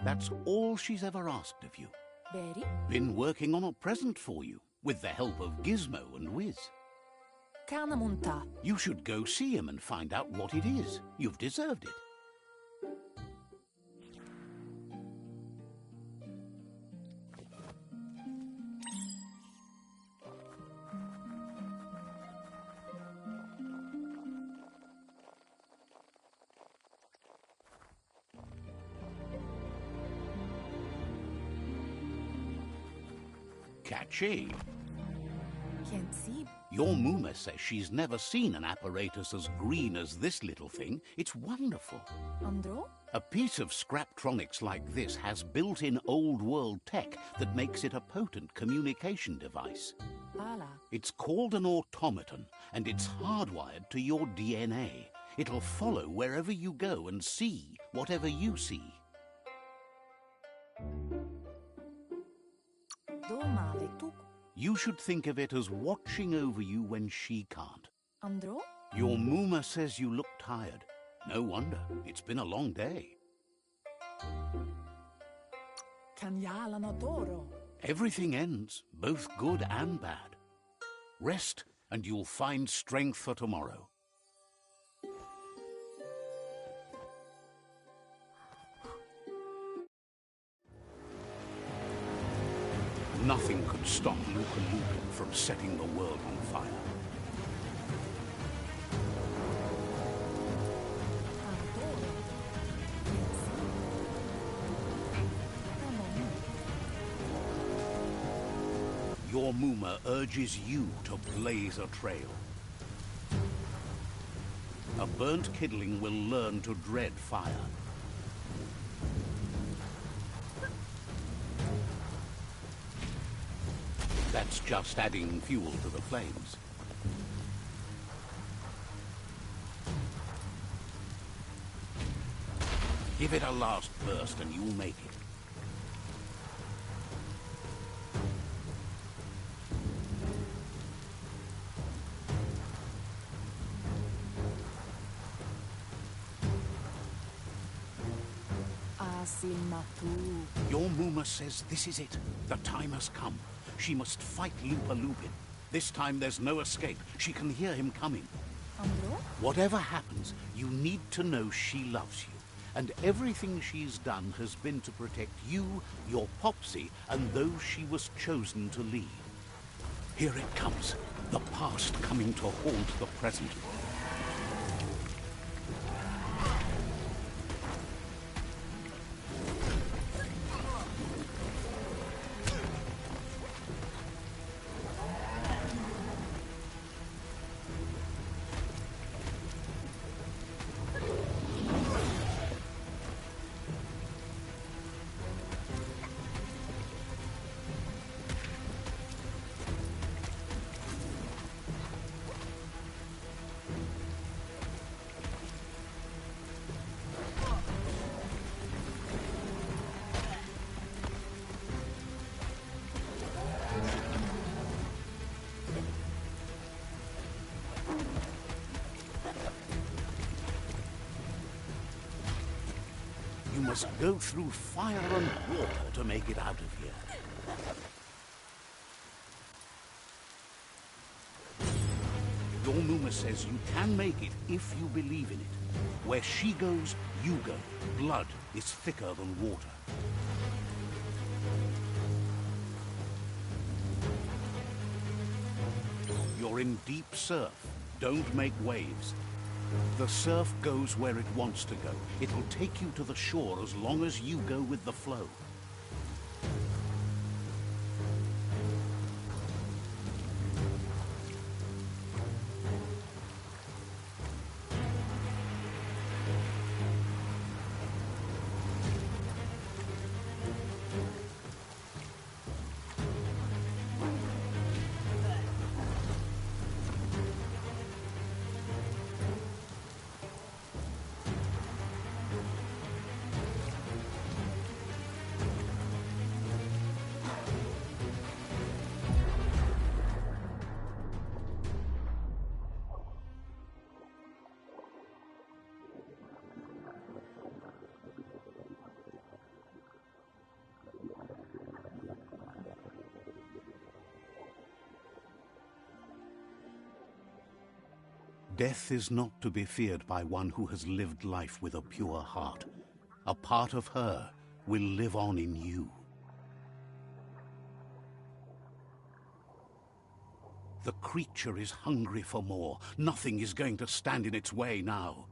That's all she's ever asked of you. Been working on a present for you, with the help of Gizmo and Wiz. Kanamunta. You should go see him and find out what it is. You've deserved it. Catchy. Can't see. Your Muma says she's never seen an apparatus as green as this little thing. It's wonderful. Andro? A piece of Scraptronics like this has built-in old-world tech that makes it a potent communication device. Ala. It's called an automaton, and it's hardwired to your DNA. It'll follow wherever you go and see whatever you see. Domale tu. You should think of it as watching over you when she can't. Andro? Your Muma says you look tired. No wonder. It's been a long day. Kanyala no toro. Everything ends, both good and bad. Rest, and you'll find strength for tomorrow. Nothing could stop Luca Lupin from setting the world on fire. Andoro. Can't see. Your Muma urges you to blaze a trail. A burnt kidling will learn to dread fire. That's just adding fuel to the flames. Give it a last burst and you'll make it. Asimatu. Your Muma says this is it. The time has come. She must fight Lupa Lupin. This time there's no escape. She can hear him coming. Andro? Whatever happens, you need to know she loves you. And everything she's done has been to protect you, your Popsy, and those she was chosen to lead. Here it comes. The past coming to haunt the present. You must go through fire and water to make it out of here. Your Muma says you can make it if you believe in it. Where she goes, you go. Blood is thicker than water. You're in deep surf. Don't make waves. The surf goes where it wants to go. It'll take you to the shore as long as you go with the flow. Death is not to be feared by one who has lived life with a pure heart. A part of her will live on in you. The creature is hungry for more. Nothing is going to stand in its way now.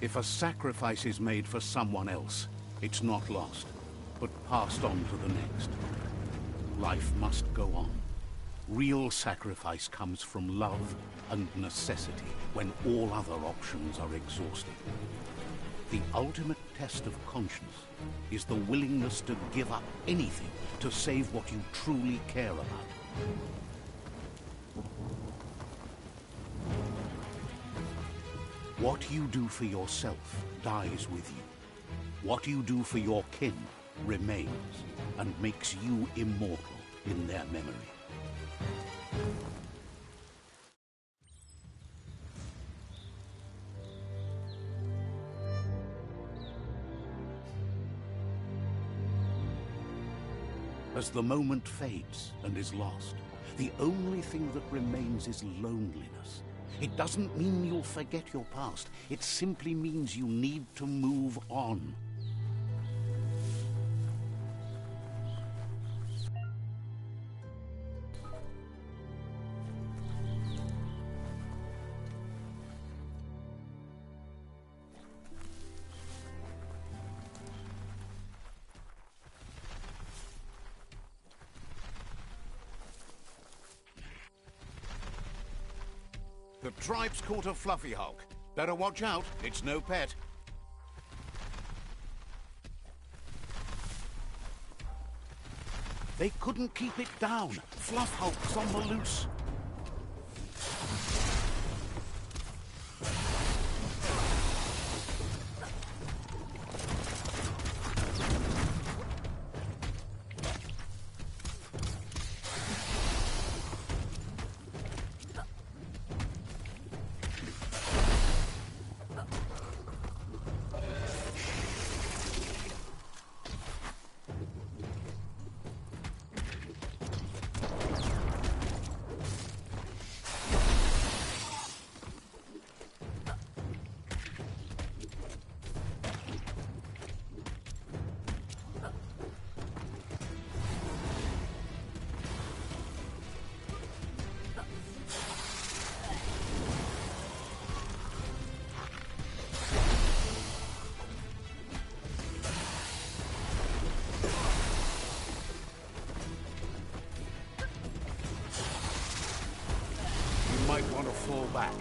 If a sacrifice is made for someone else, it's not lost, but passed on to the next. Life must go on. Real sacrifice comes from love and necessity when all other options are exhausted. The ultimate test of conscience is the willingness to give up anything to save what you truly care about. What you do for yourself dies with you. What you do for your kin remains and makes you immortal in their memory. As the moment fades and is lost, the only thing that remains is loneliness. It doesn't mean you'll forget your past. It simply means you need to move on. The tribe's caught a fluffy hulk. Better watch out, it's no pet. They couldn't keep it down. Fluff Hulk's on the loose. Might want to fall back.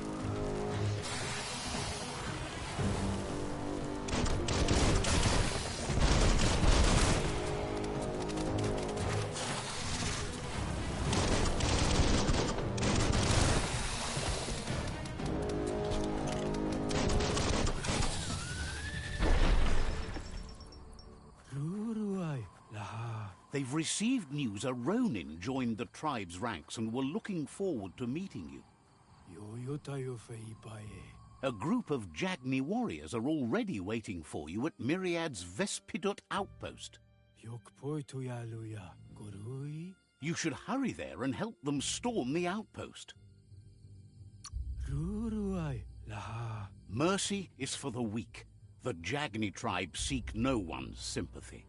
They've received news a Ronin joined the tribe's ranks and were looking forward to meeting you. A group of Jagni warriors are already waiting for you at Myriad's Vespidut outpost. You should hurry there and help them storm the outpost. Mercy is for the weak. The Jagni tribe seek no one's sympathy.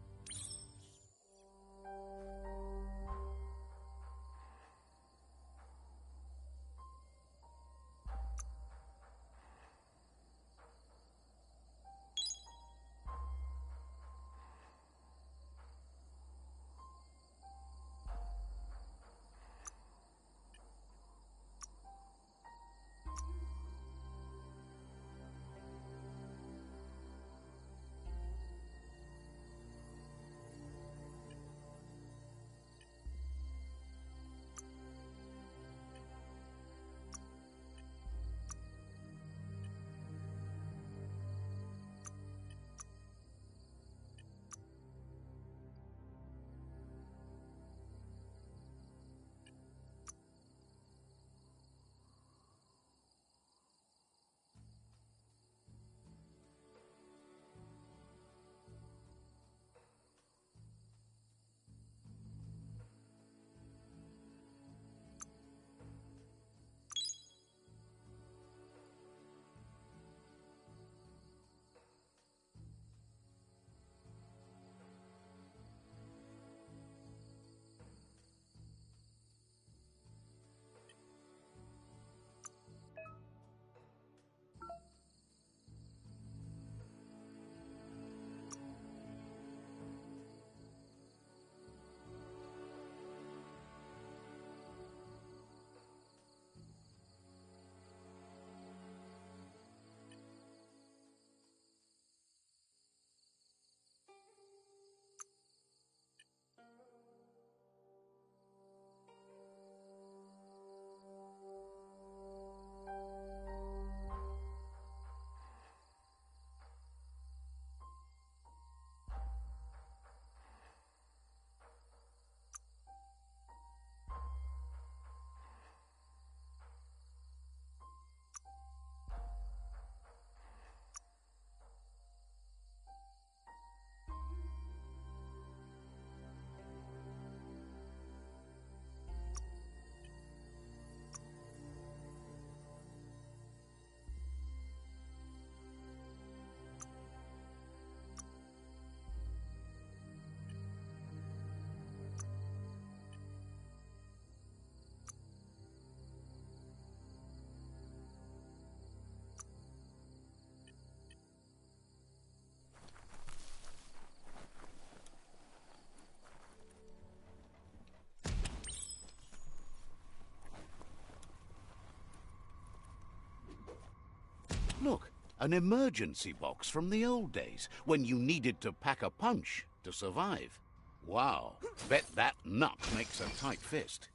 An emergency box from the old days, when you needed to pack a punch to survive. Wow, bet that nut makes a tight fist.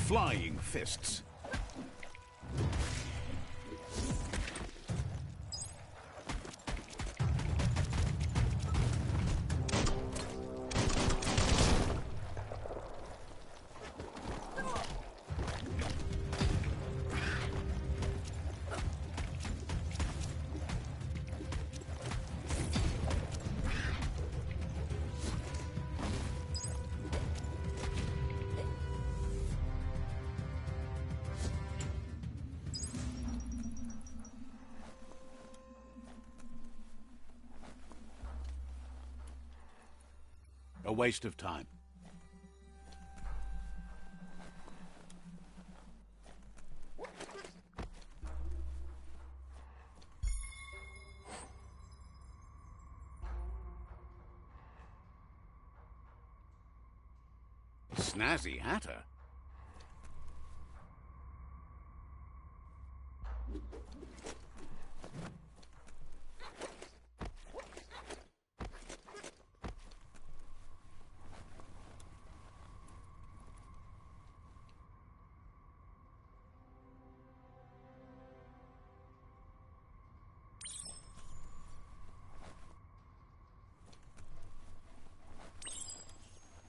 Flying fists. A waste of time. Snazzy hatter.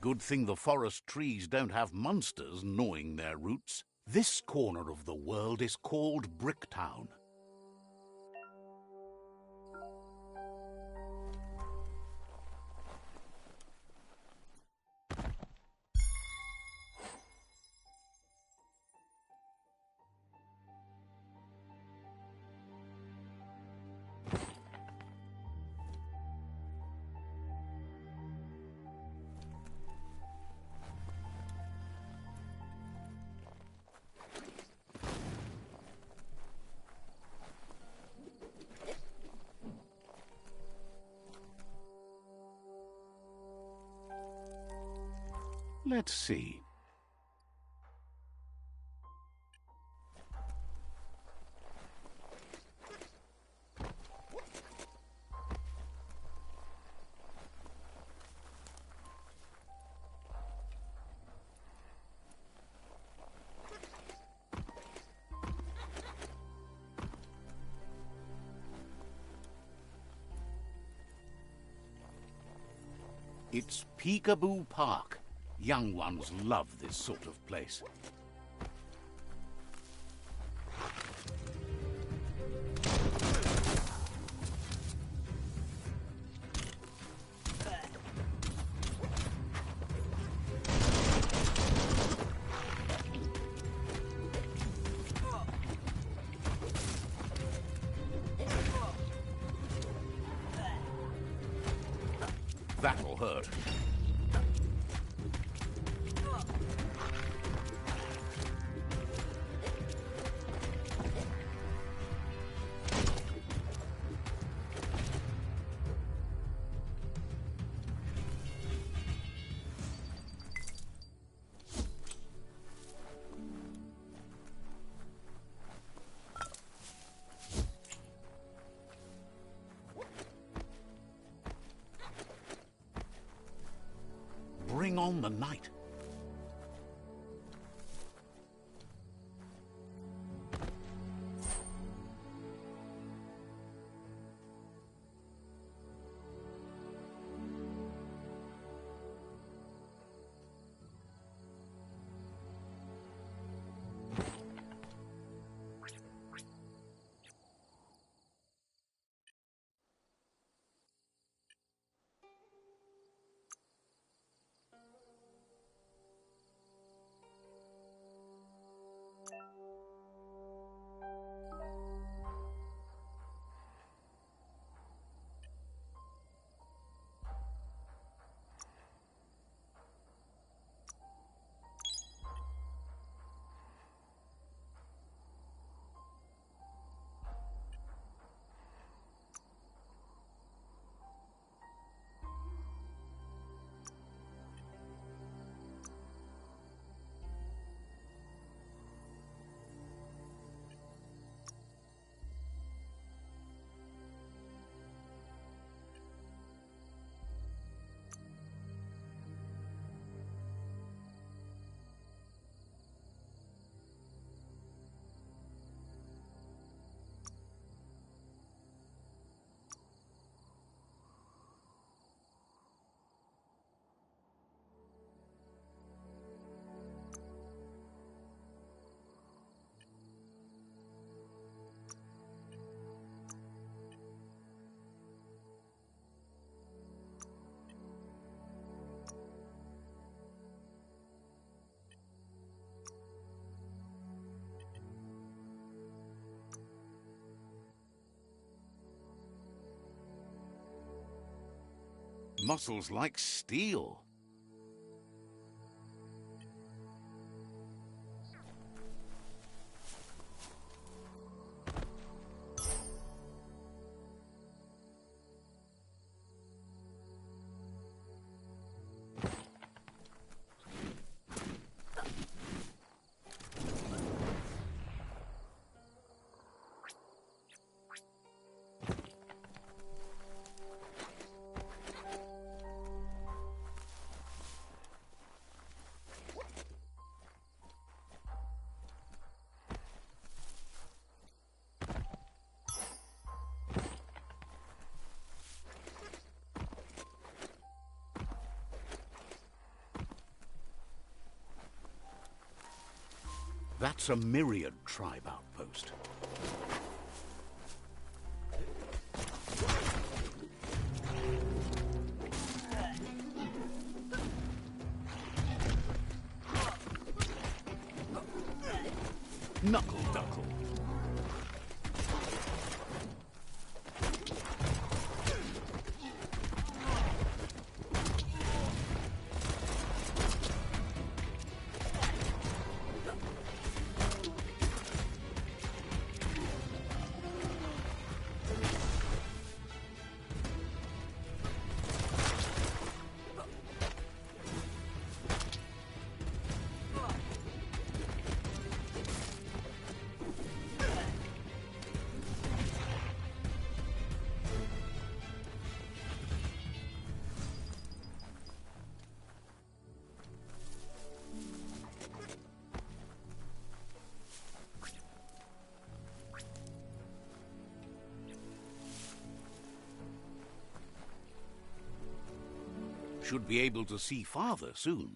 Good thing the forest trees don't have monsters gnawing their roots. This corner of the world is called Bricktown. Let's see. It's Peekaboo Park. Young ones love this sort of place. That'll hurt. Bring on the night. Muscles like steel. That's a myriad tribe outpost. Knuckle duckle. Should be able to see farther soon.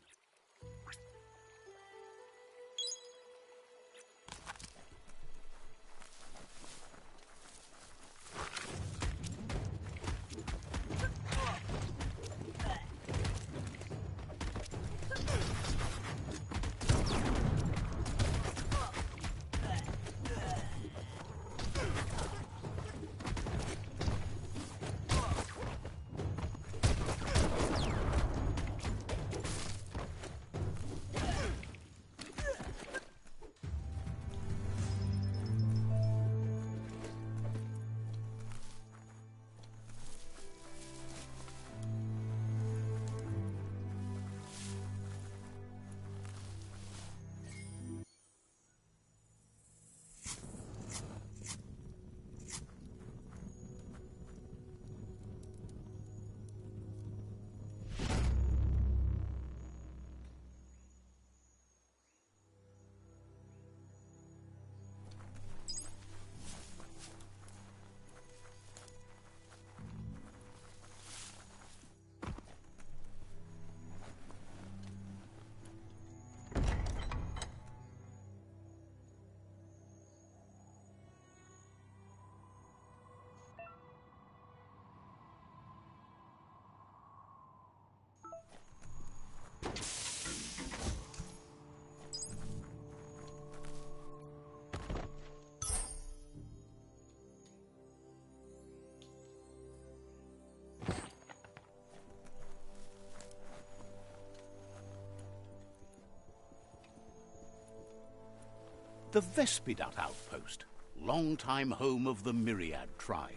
The Vespidat outpost, longtime home of the Myriad tribe.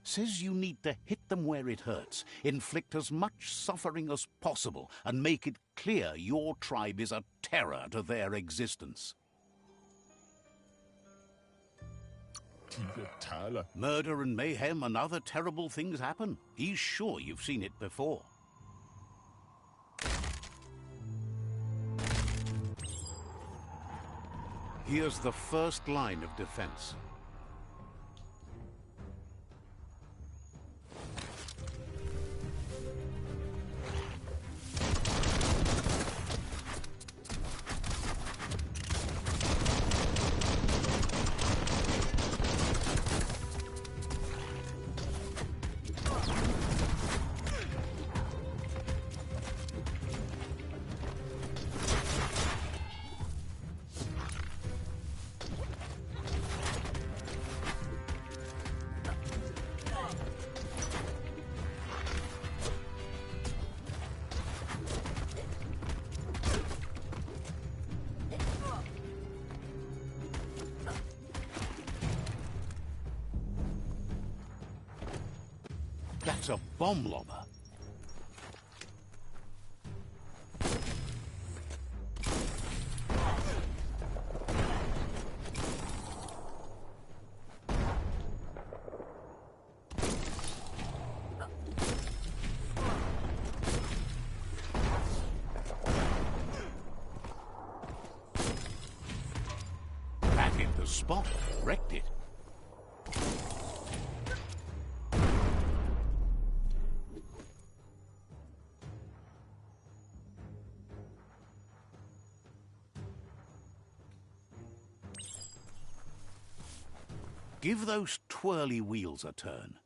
Says you need to hit them where it hurts, inflict as much suffering as possible, and make it clear your tribe is a terror to their existence. Murder and mayhem and other terrible things happen. He's sure you've seen it before. Here's the first line of defense. That's a bomb lobber. That hit the spot, wrecked it. Give those twirly wheels a turn.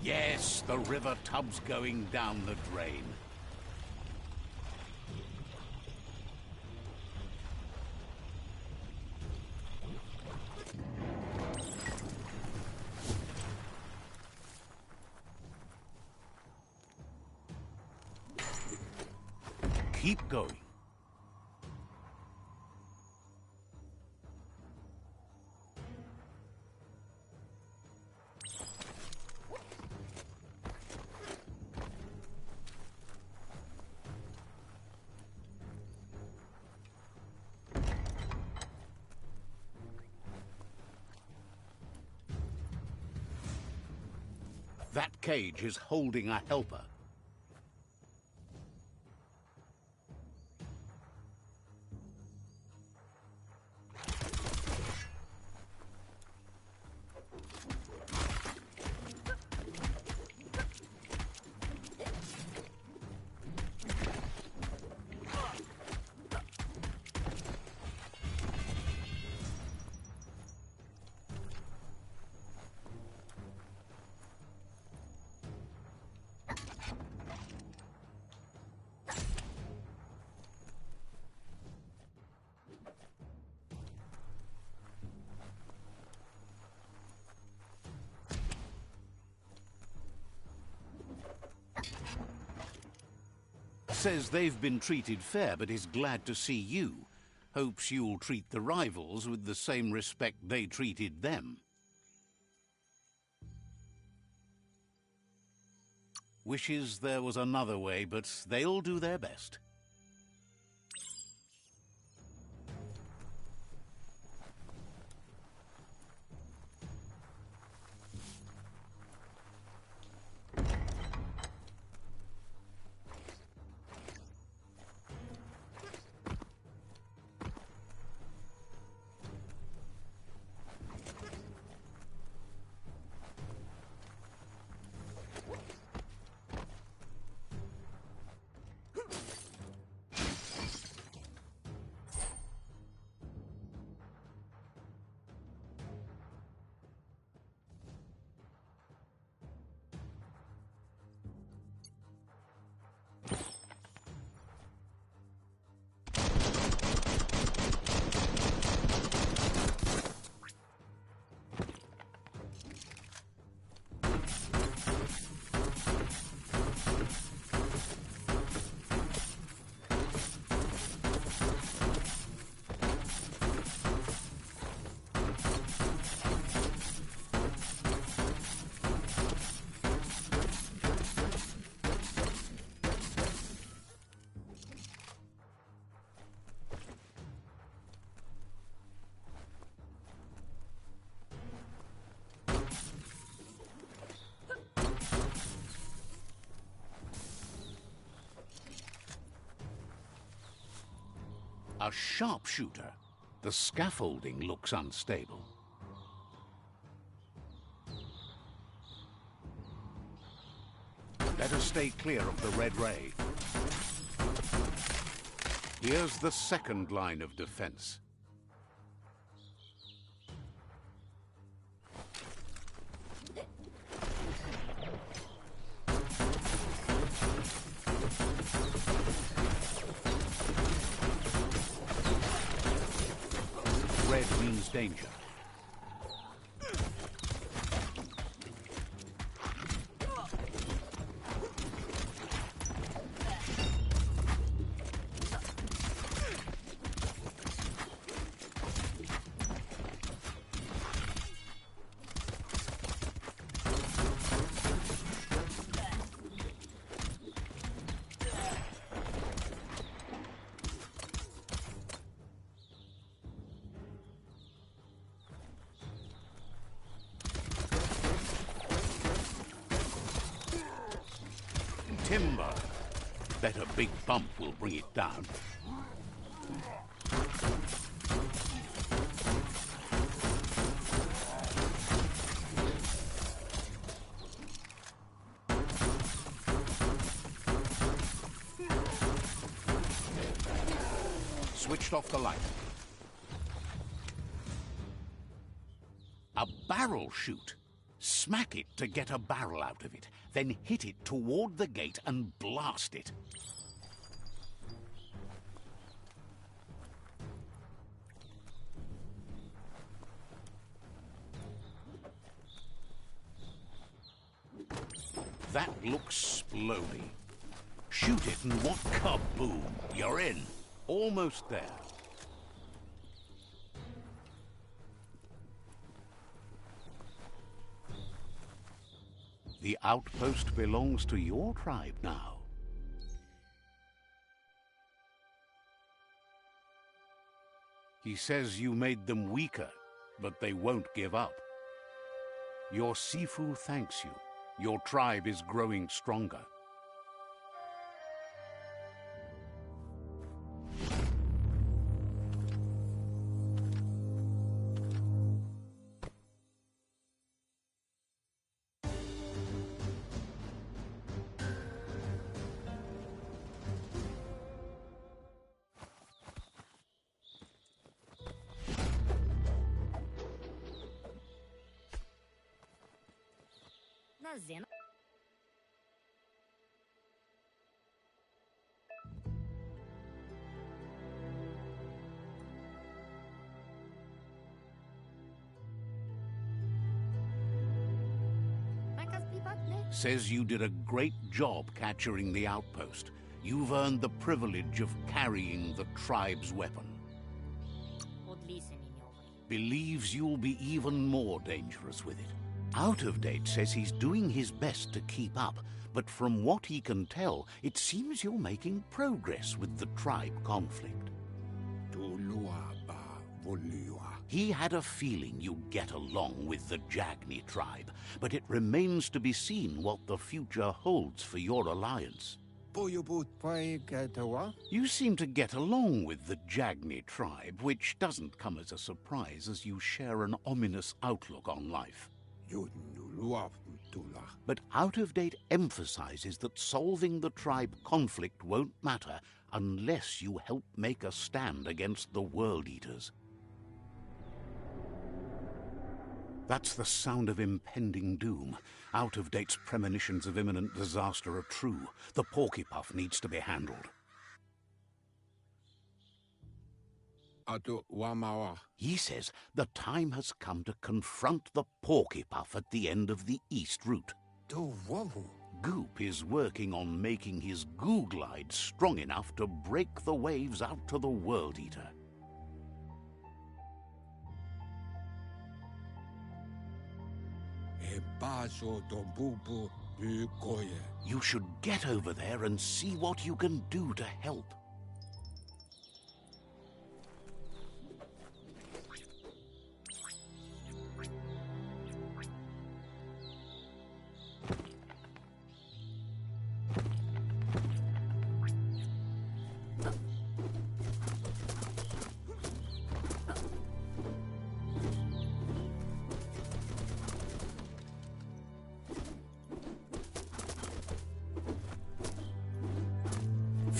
Yes, the river tub's going down the drain. Keep going. That cage is holding a helper. Says they've been treated fair, but is glad to see you. Hopes you'll treat the rivals with the same respect they treated them. Wishes there was another way, but they'll do their best. A sharpshooter. The scaffolding looks unstable. Better stay clear of the red ray. Here's the second line of defense. Red means danger. Timber. Bet a big bump will bring it down. Switched off the light. A barrel shoot. Smack it to get a barrel out of it, then hit it toward the gate and blast it. That looks splody. Shoot it and what kaboom! You're in. Almost there. The outpost belongs to your tribe now. He says you made them weaker, but they won't give up. Your Sifu thanks you. Your tribe is growing stronger. Zena. Says you did a great job capturing the outpost. You've earned the privilege of carrying the tribe's weapon. Believes you'll be even more dangerous with it. Out of Date says he's doing his best to keep up, but from what he can tell, it seems you're making progress with the tribe conflict. He had a feeling you'd get along with the Jagni tribe, but it remains to be seen what the future holds for your alliance. You seem to get along with the Jagni tribe, which doesn't come as a surprise as you share an ominous outlook on life. But Out of Date emphasizes that solving the tribe conflict won't matter unless you help make a stand against the World Eaters. That's the sound of impending doom. Out of Date's premonitions of imminent disaster are true. The Porkypuff needs to be handled. He says the time has come to confront the Porkypuff at the end of the East Route. Goop is working on making his goo glide strong enough to break the waves out to the World Eater. You should get over there and see what you can do to help.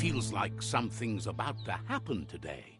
Feels like something's about to happen today.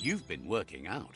You've been working out.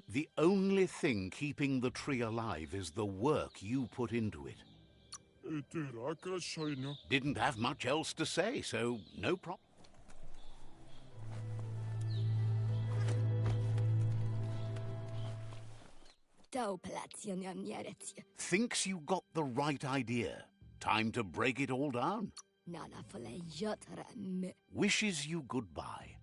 The only thing keeping the tree alive is the work you put into it. Didn't have much else to say, so no problem. Thinks you got the right idea. Time to break it all down. Wishes you goodbye.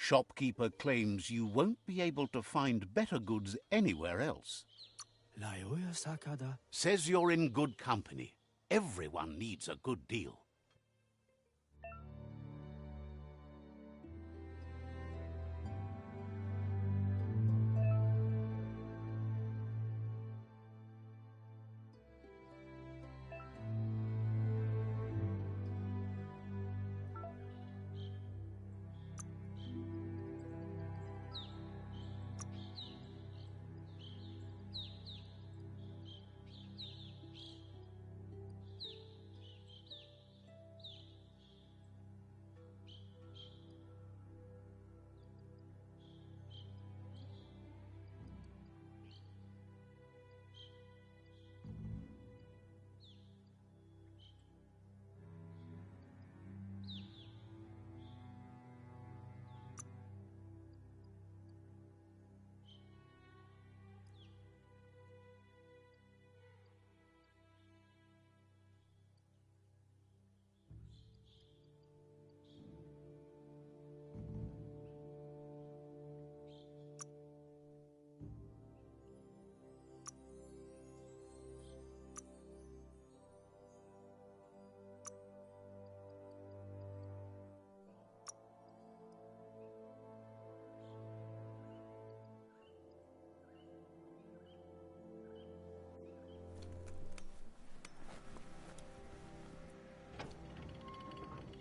Shopkeeper claims you won't be able to find better goods anywhere else. Says you're in good company. Everyone needs a good deal.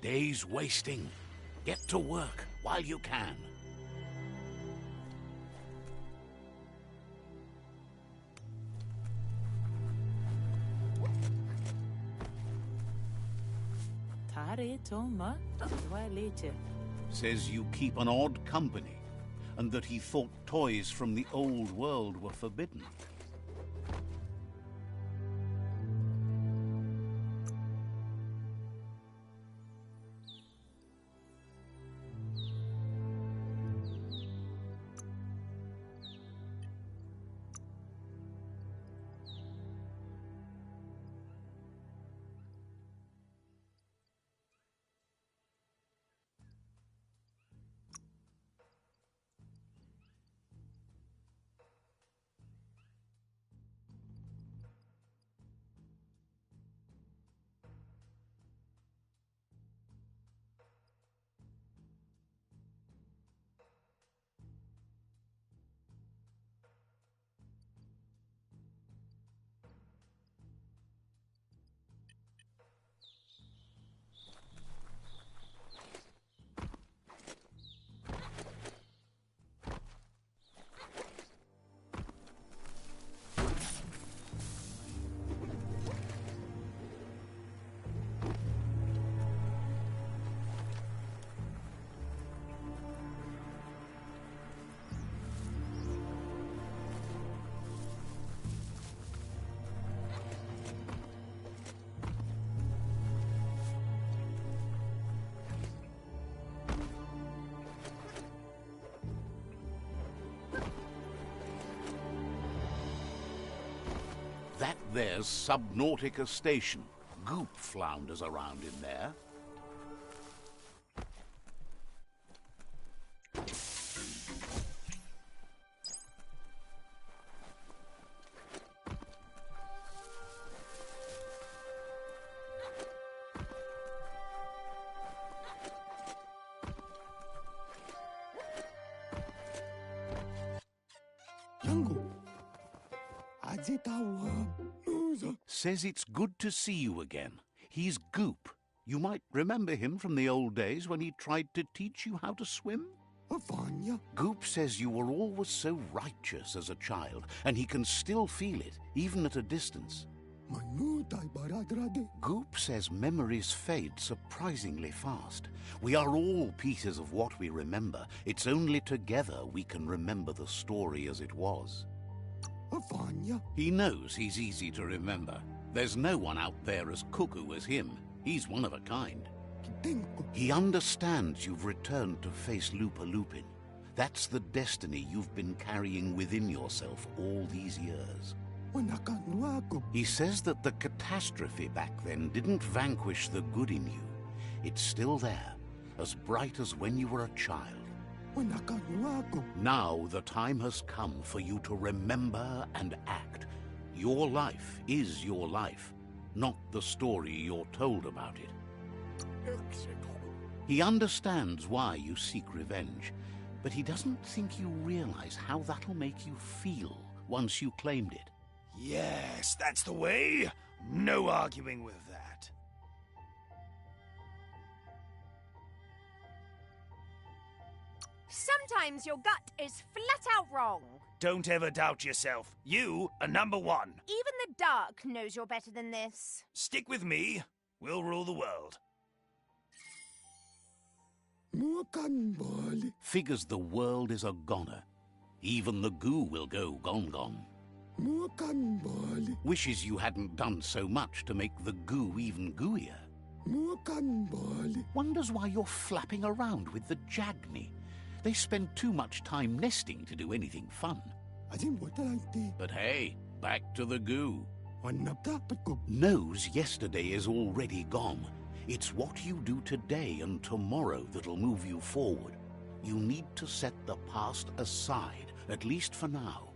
day's wasting. Get to work while you can. Tare toma, later. Says you keep an odd company, and that he thought toys from the old world were forbidden. That there's Subnautica Station. Goop flounders around in there. Says it's good to see you again. He's Goop. You might remember him from the old days when he tried to teach you how to swim. Goop says you were always so righteous as a child, and he can still feel it, even at a distance. Goop says memories fade surprisingly fast. We are all pieces of what we remember. It's only together we can remember the story as it was. He knows he's easy to remember. There's no one out there as cuckoo as him. He's one of a kind. He understands you've returned to face Lupa Lupin. That's the destiny you've been carrying within yourself all these years. He says that the catastrophe back then didn't vanquish the good in you. It's still there, as bright as when you were a child. Now the time has come for you to remember and act. Your life is your life, not the story you're told about it. He understands why you seek revenge, but he doesn't think you realize how that'll make you feel once you claimed it. Yes, that's the way. No arguing with that. Sometimes your gut is flat out wrong. Don't ever doubt yourself. You are number one. Even the dark knows you're better than this. Stick with me. We'll rule the world. Figures the world is a goner. Even the goo will go gone. Wishes you hadn't done so much to make the goo even gooier. Wonders why you're flapping around with the Jagni. They spend too much time nesting to do anything fun. But hey, back to the goo. Knows yesterday is already gone. It's what you do today and tomorrow that'll move you forward. You need to set the past aside, at least for now.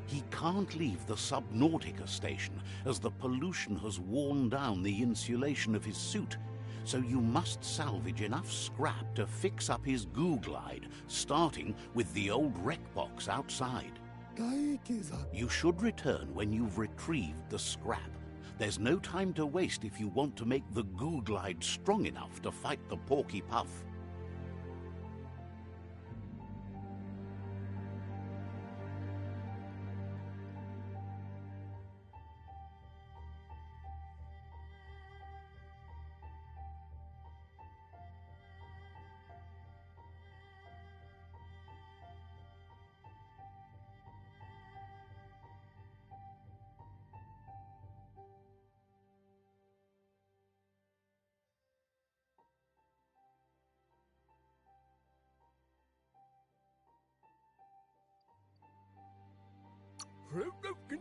He can't leave the Subnautica Station, as the pollution has worn down the insulation of his suit. So you must salvage enough scrap to fix up his goo glide, starting with the old wreck box outside. You should return when you've retrieved the scrap. There's no time to waste if you want to make the goo glide strong enough to fight the porky puff.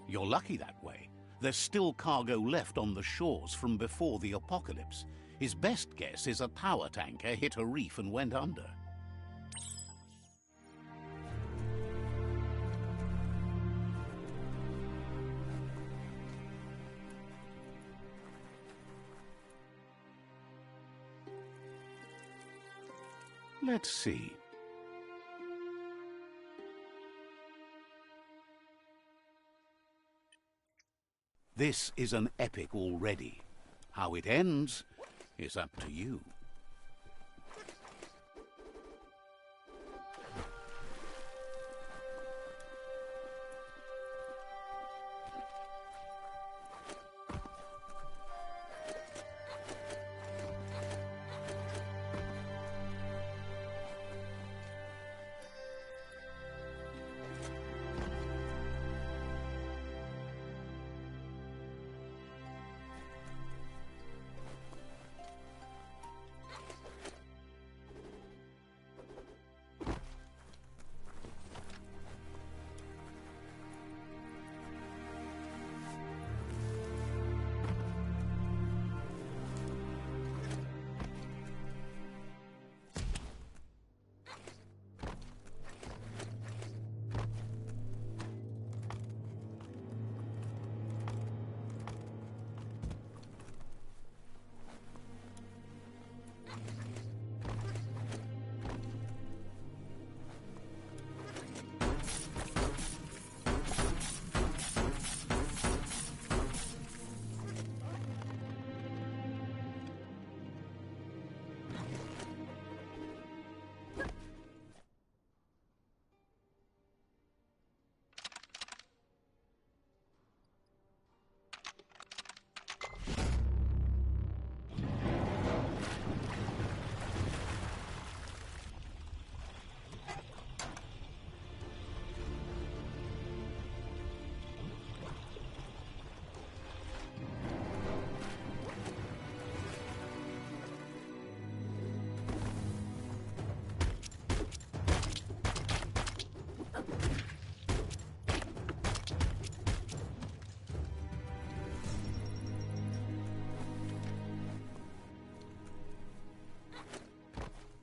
You're lucky that way. There's still cargo left on the shores from before the apocalypse. His best guess is a power tanker hit a reef and went under. Let's see. This is an epic already. How it ends is up to you.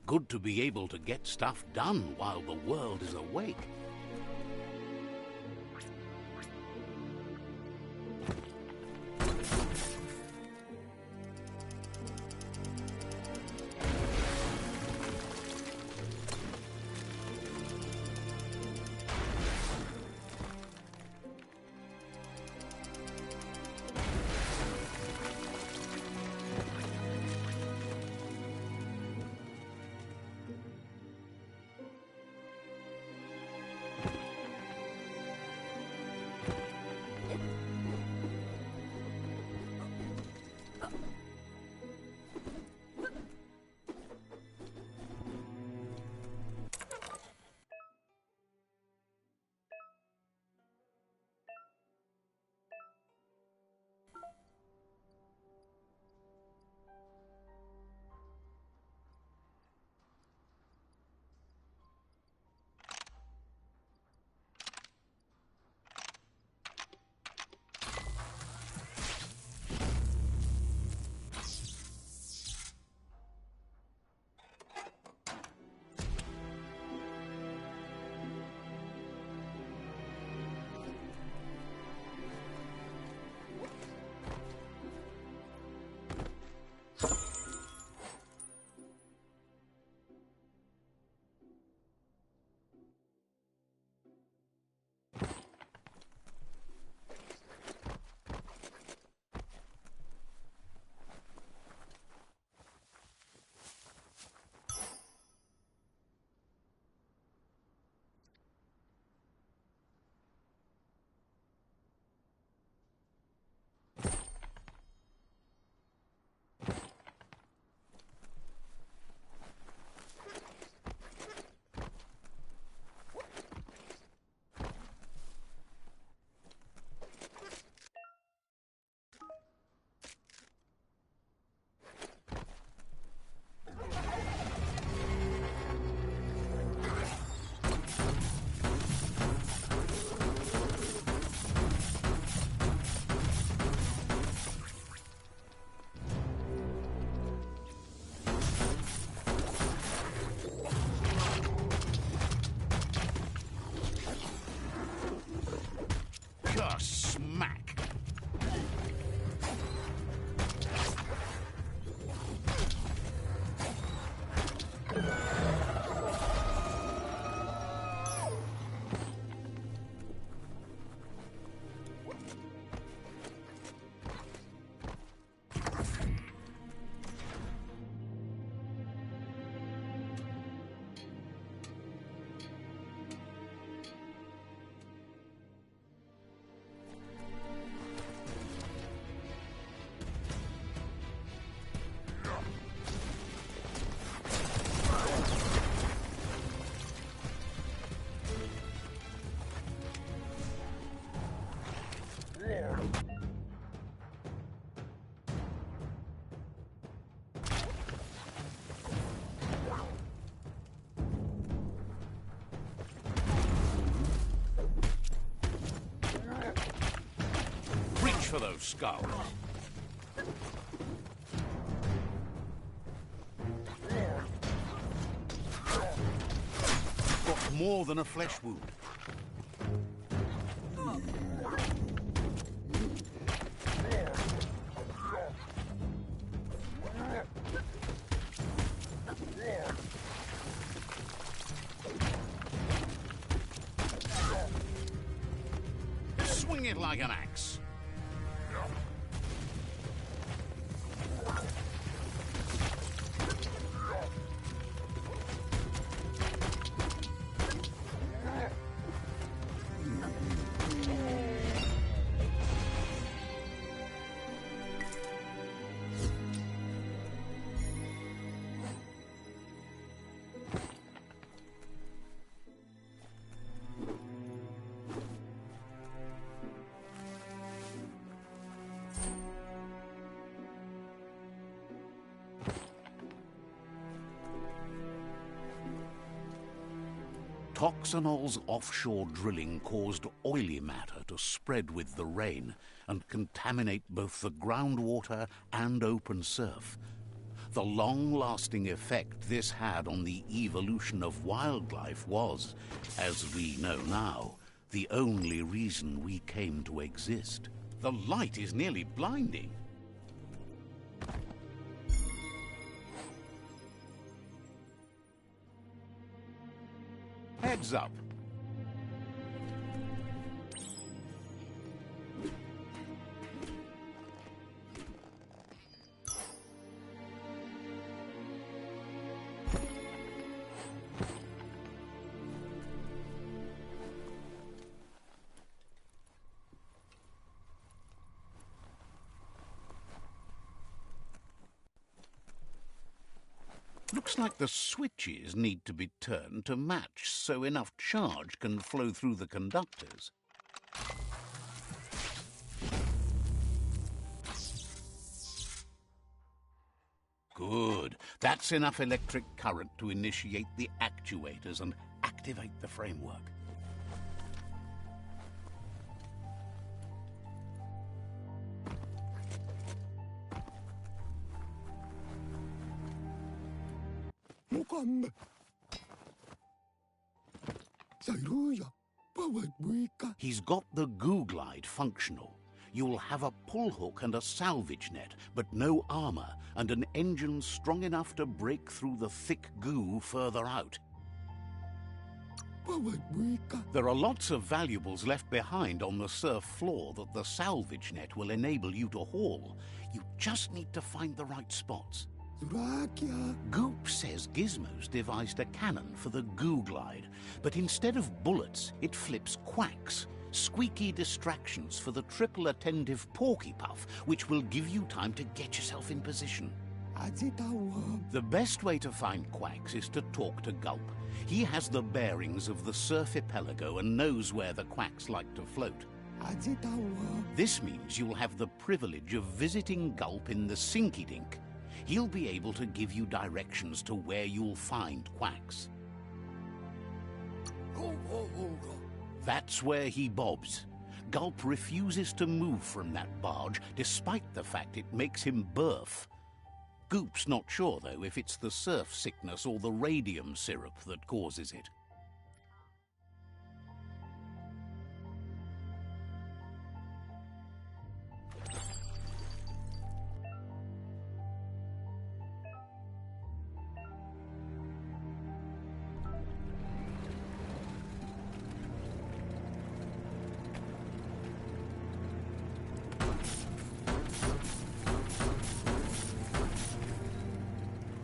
Good to be able to get stuff done while the world is awake. Reach for those skulls. Got more than a flesh wound. Swing it like an axe. Toxanol's offshore drilling caused oily matter to spread with the rain and contaminate both the groundwater and open surf. The long-lasting effect this had on the evolution of wildlife was, as we know now, the only reason we came to exist. The light is nearly blinding. Heads up. Looks like the switches need to be turned to match so enough charge can flow through the conductors. Good. That's enough electric current to initiate the actuators and activate the framework. He's got the goo glide functional. You'll have a pull hook and a salvage net, but no armor, and an engine strong enough to break through the thick goo further out. There are lots of valuables left behind on the surf floor that the salvage net will enable you to haul. You just need to find the right spots. Goop says Gizmo's devised a cannon for the goo glide, but instead of bullets, it flips quacks, squeaky distractions for the triple attentive porky puff, which will give you time to get yourself in position. The best way to find quacks is to talk to Gulp. He has the bearings of the surf archipelago and knows where the quacks like to float. This means you'll have the privilege of visiting Gulp in the Sinky Dink. He'll be able to give you directions to where you'll find quacks. That's where he bobs. Gulp refuses to move from that barge, despite the fact it makes him burf. Goop's not sure, though, if it's the surf sickness or the radium syrup that causes it.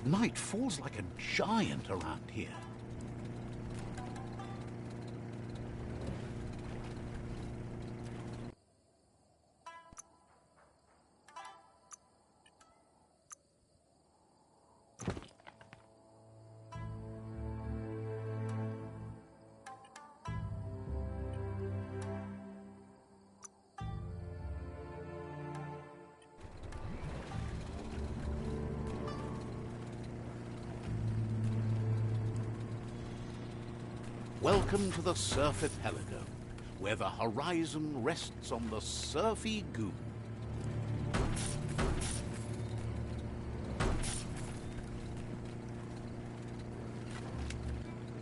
Night falls like a giant around here. Welcome to the surf archipelago, where the horizon rests on the surfy goo.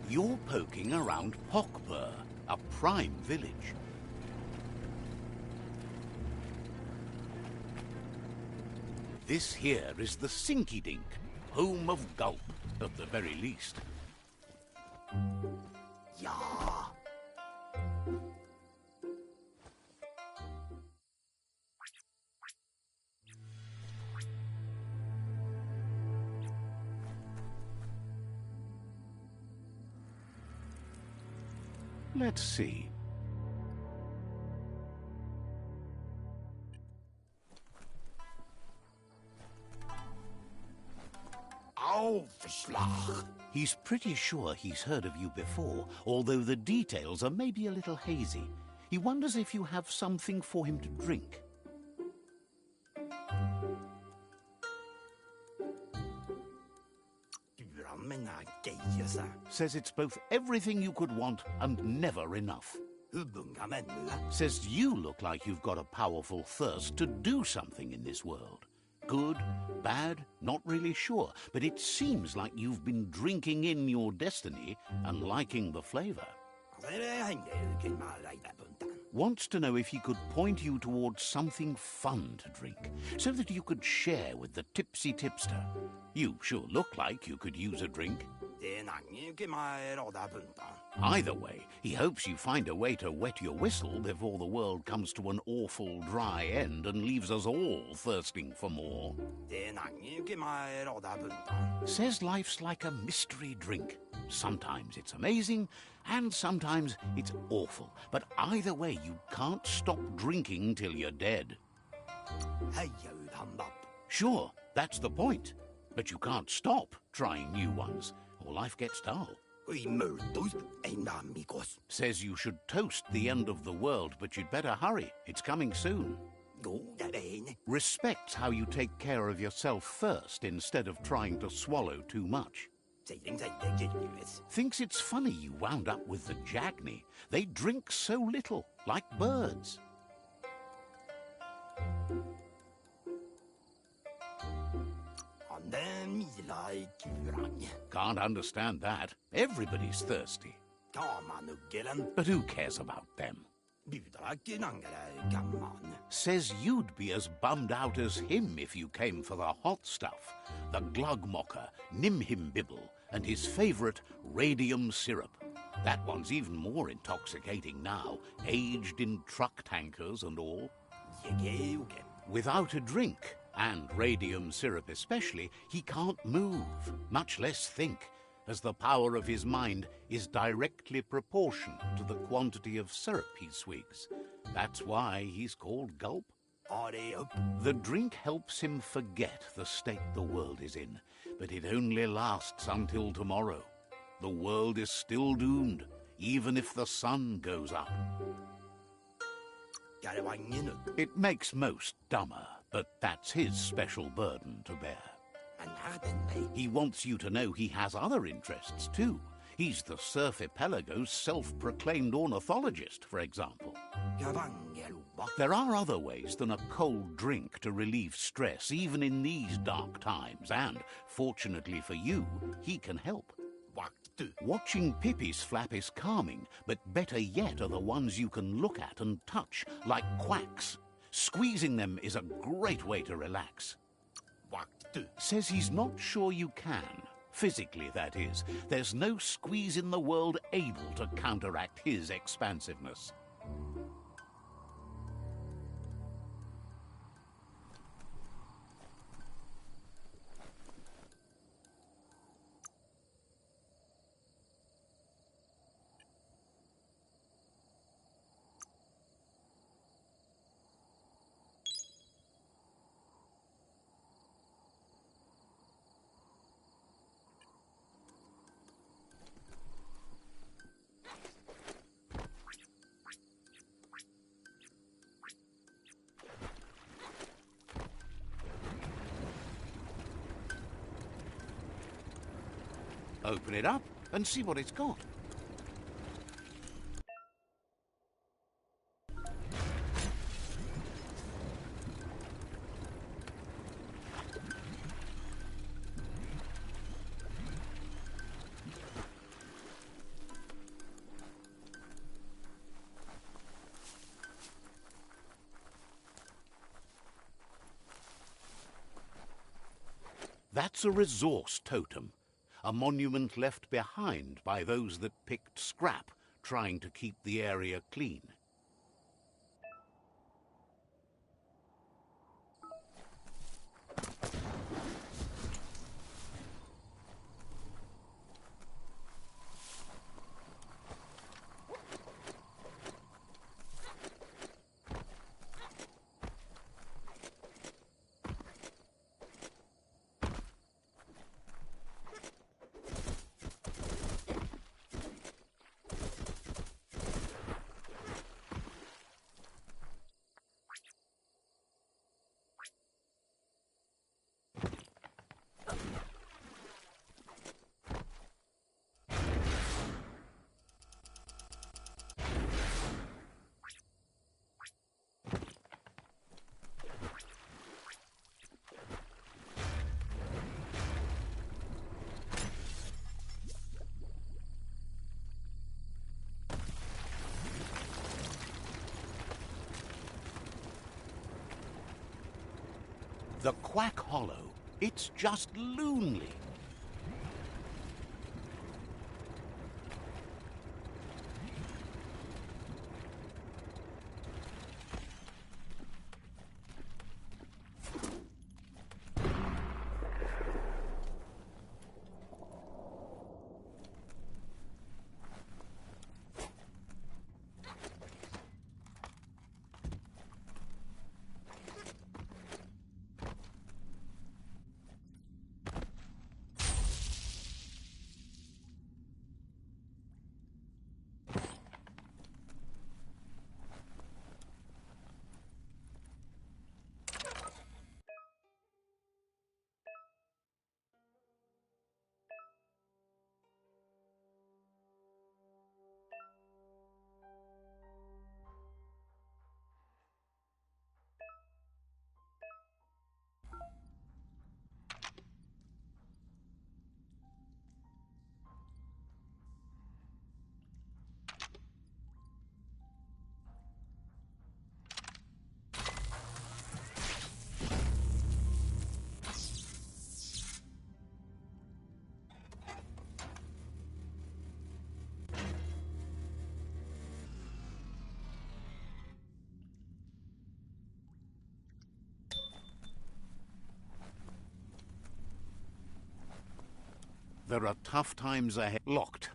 You're poking around Pockbur, a prime village. This here is the Sinky Dink, home of Gulp, at the very least. Yeah. Let's see. Aufschlag. He's pretty sure he's heard of you before, although the details are maybe a little hazy. He wonders if you have something for him to drink. Says it's both everything you could want and never enough. Says you look like you've got a powerful thirst to do something in this world. Good, bad, not really sure, but it seems like you've been drinking in your destiny and liking the flavor. Wants to know if he could point you towards something fun to drink, so that you could share with the tipsy tipster. You sure look like you could use a drink. Either way, he hopes you find a way to wet your whistle before the world comes to an awful dry end and leaves us all thirsting for more. Says life's like a mystery drink. Sometimes it's amazing, and sometimes it's awful. But either way, you can't stop drinking till you're dead. Sure, that's the point. But you can't stop trying new ones, or life gets dull. Says you should toast the end of the world, but you'd better hurry. It's coming soon. Respects how you take care of yourself first instead of trying to swallow too much. Thinks it's funny you wound up with the Jagni. They drink so little, like birds. Can't understand that. Everybody's thirsty. But who cares about them? Says you'd be as bummed out as him if you came for the hot stuff. The Glugmocker, Nimhimbibble, and his favourite radium syrup. That one's even more intoxicating now, aged in truck tankers and all. Without a drink, and radium syrup especially, he can't move, much less think, as the power of his mind is directly proportional to the quantity of syrup he swigs. That's why he's called Gulp. The drink helps him forget the state the world is in, but it only lasts until tomorrow. The world is still doomed, even if the sun goes up. It makes most dumber, but that's his special burden to bear. He wants you to know he has other interests, too. He's the Surfipelago's self-proclaimed ornithologist, for example. There are other ways than a cold drink to relieve stress, even in these dark times, and, fortunately for you, he can help. Watching Pippies flap is calming, but better yet are the ones you can look at and touch, like quacks. Squeezing them is a great way to relax. Says he's not sure you can. Physically, that is. There's no squeeze in the world able to counteract his expansiveness. Open it up and see what it's got. It's a resource totem, a monument left behind by those that picked scrap, trying to keep the area clean. The Quack Hollow, it's just lonely. There are tough times ahead. Locked.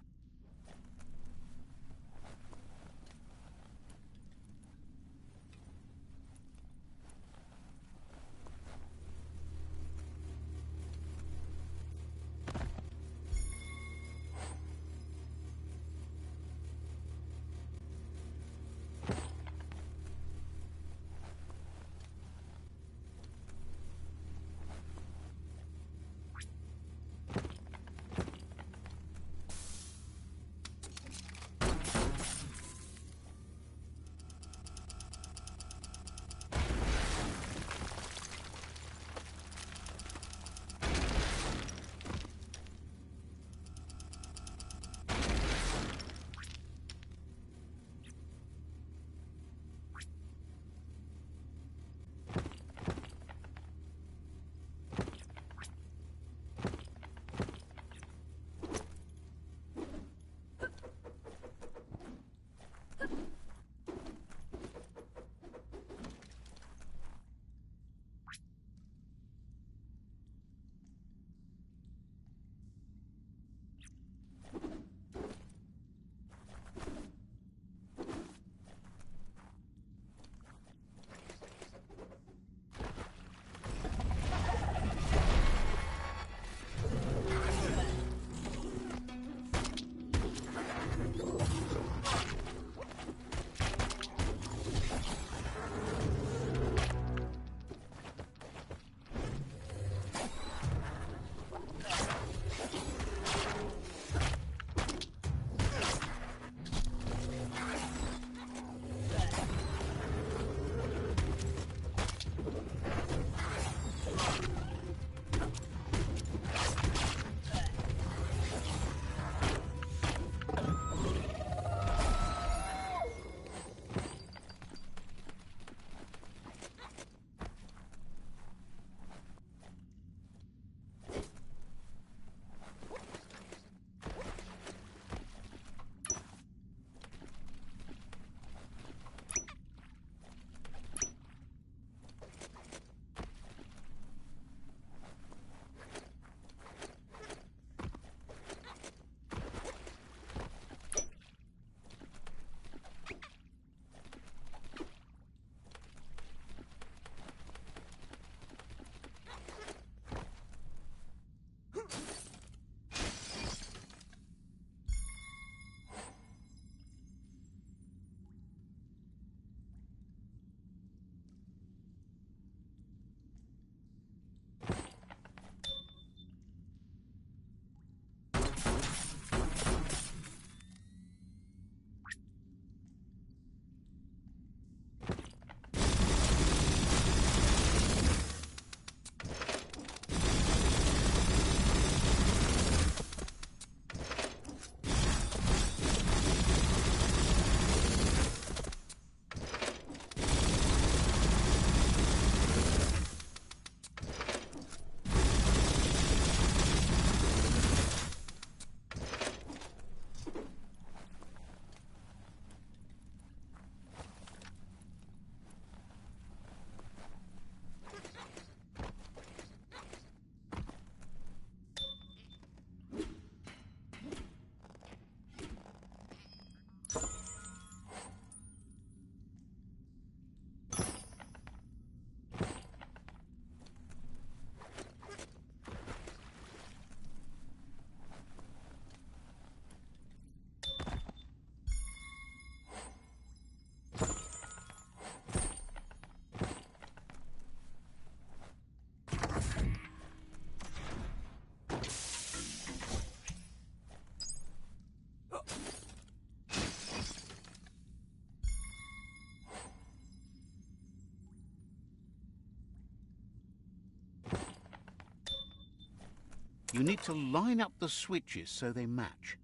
You need to line up the switches so they match.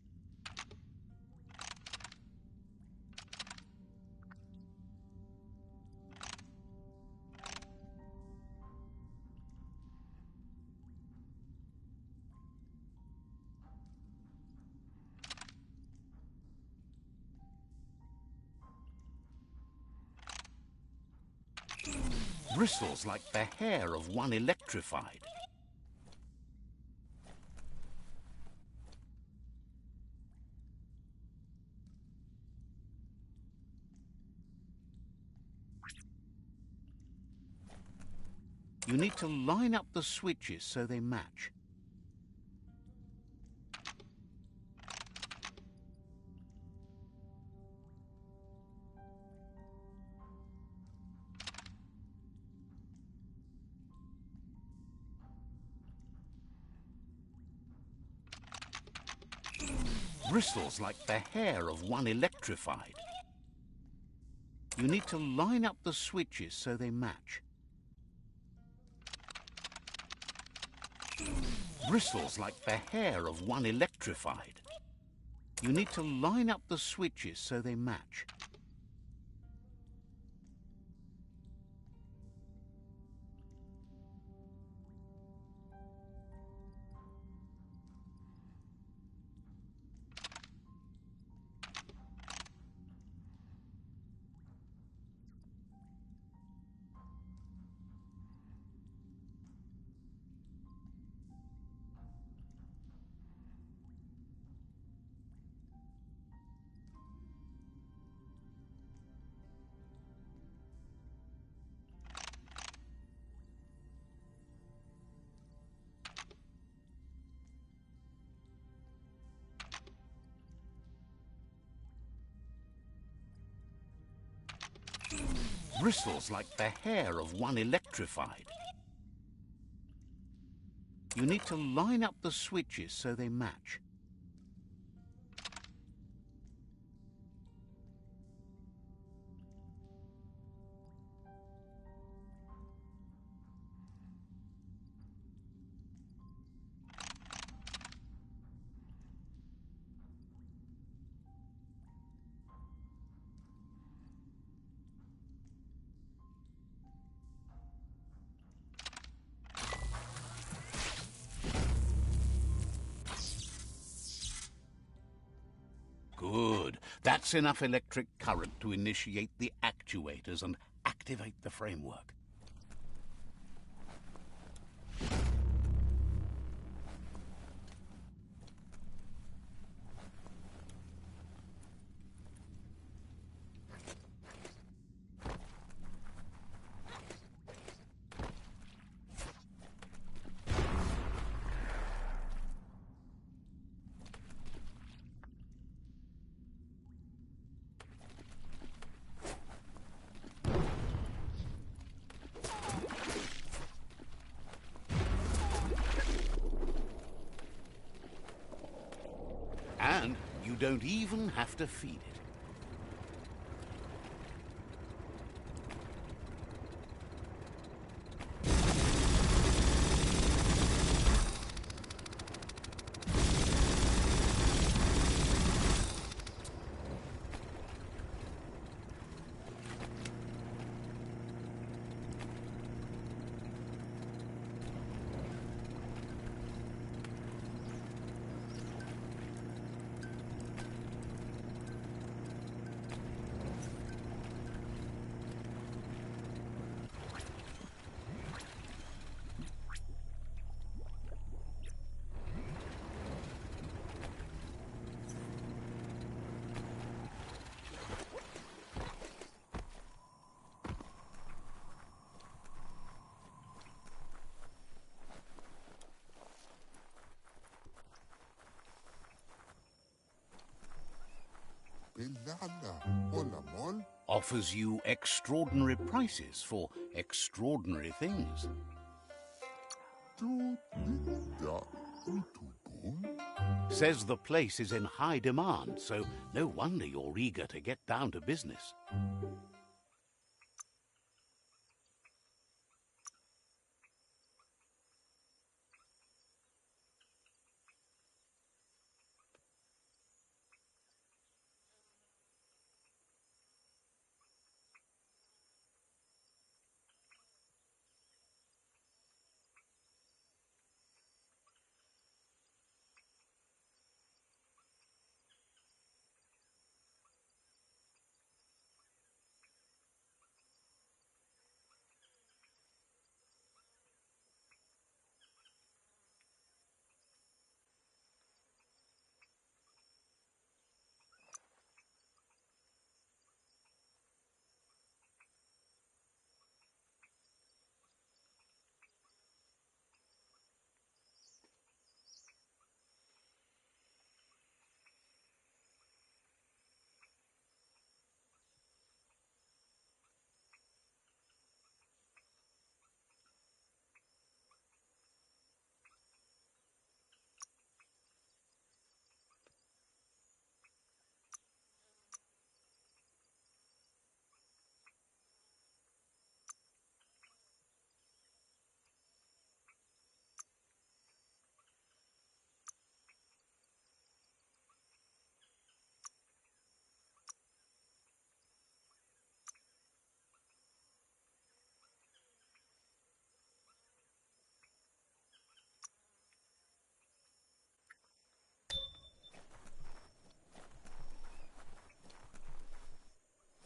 Bristles like the hair of one electrified. You need to line up the switches so they match. Bristles like the hair of one electrified. You need to line up the switches so they match. Bristles like the hair of one electrified. You need to line up the switches so they match. Bristles like the hair of one electrified. You need to line up the switches so they match. Good. That's enough electric current to initiate the actuators and activate the framework. And you don't even have to feed it. Offers you extraordinary prices for extraordinary things. Says the place is in high demand, so no wonder you're eager to get down to business.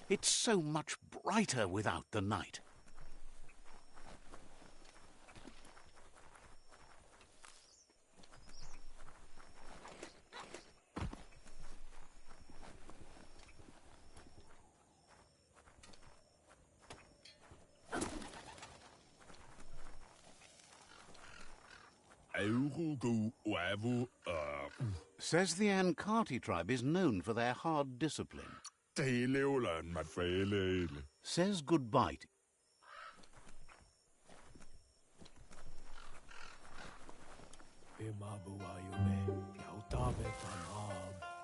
It's so much brighter without the night. Says the Ankati tribe is known for their hard discipline. Says goodbye.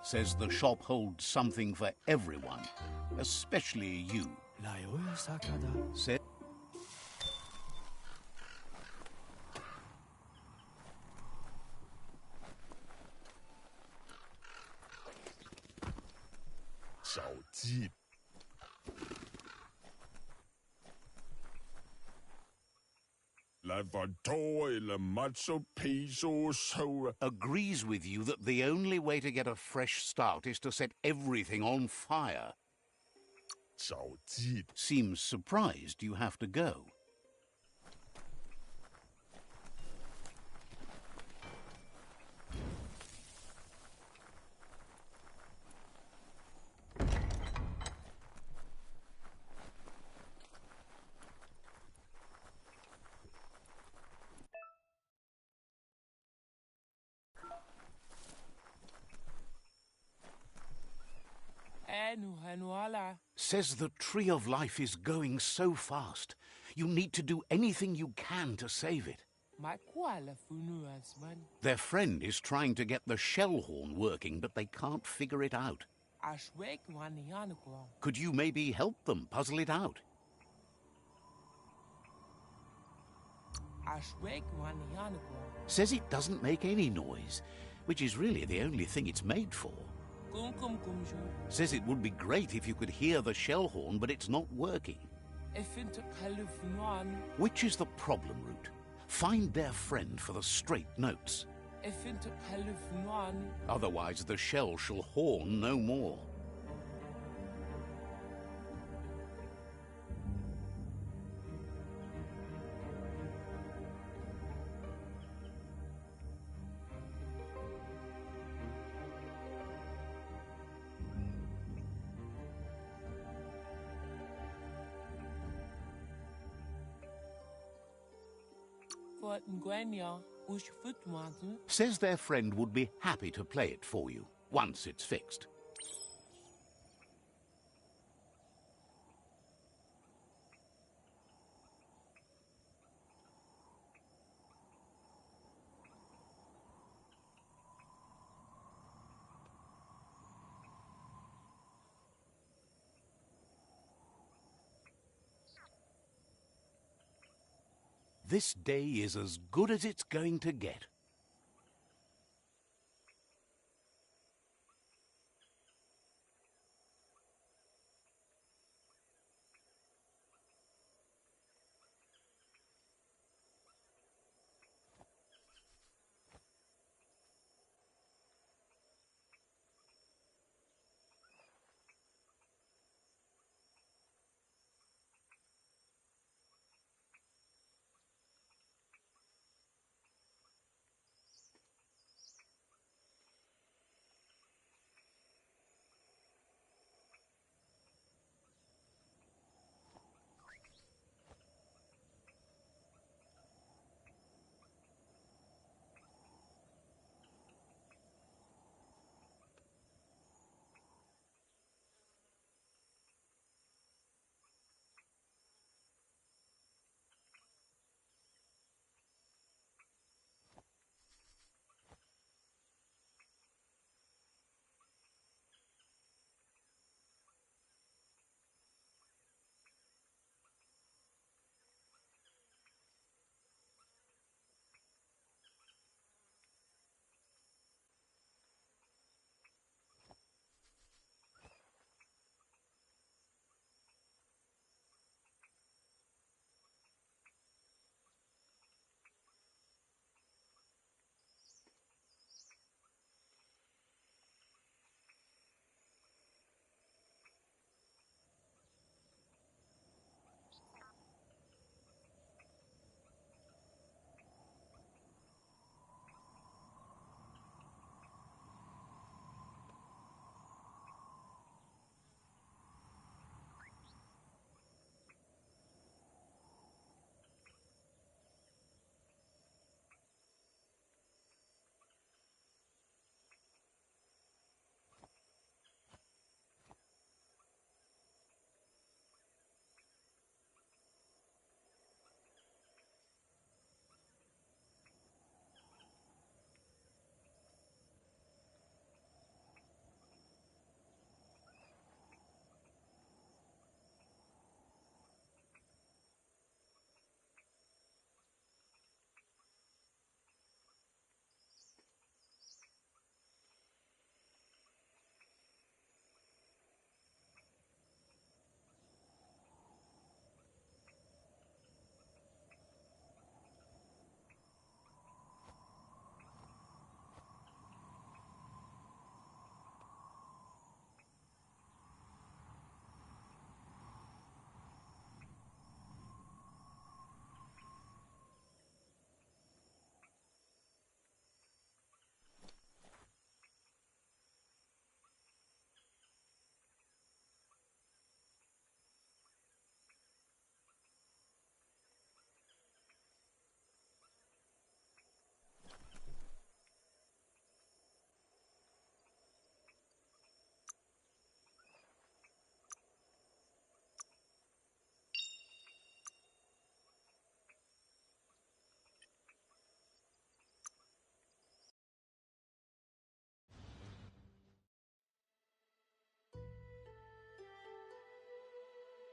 Says the shop holds something for everyone, especially you. Says agrees with you that the only way to get a fresh start is to set everything on fire. Seems surprised you have to go. Says the Tree of Life is going so fast. You need to do anything you can to save it. Their friend is trying to get the shell horn working, but they can't figure it out. Could you maybe help them puzzle it out? Says it doesn't make any noise, which is really the only thing it's made for. Says it would be great if you could hear the shell horn, but it's not working. Which is the problem route? Find their friend for the straight notes. Otherwise the shell shall horn no more. Says their friend would be happy to play it for you, once it's fixed. This day is as good as it's going to get.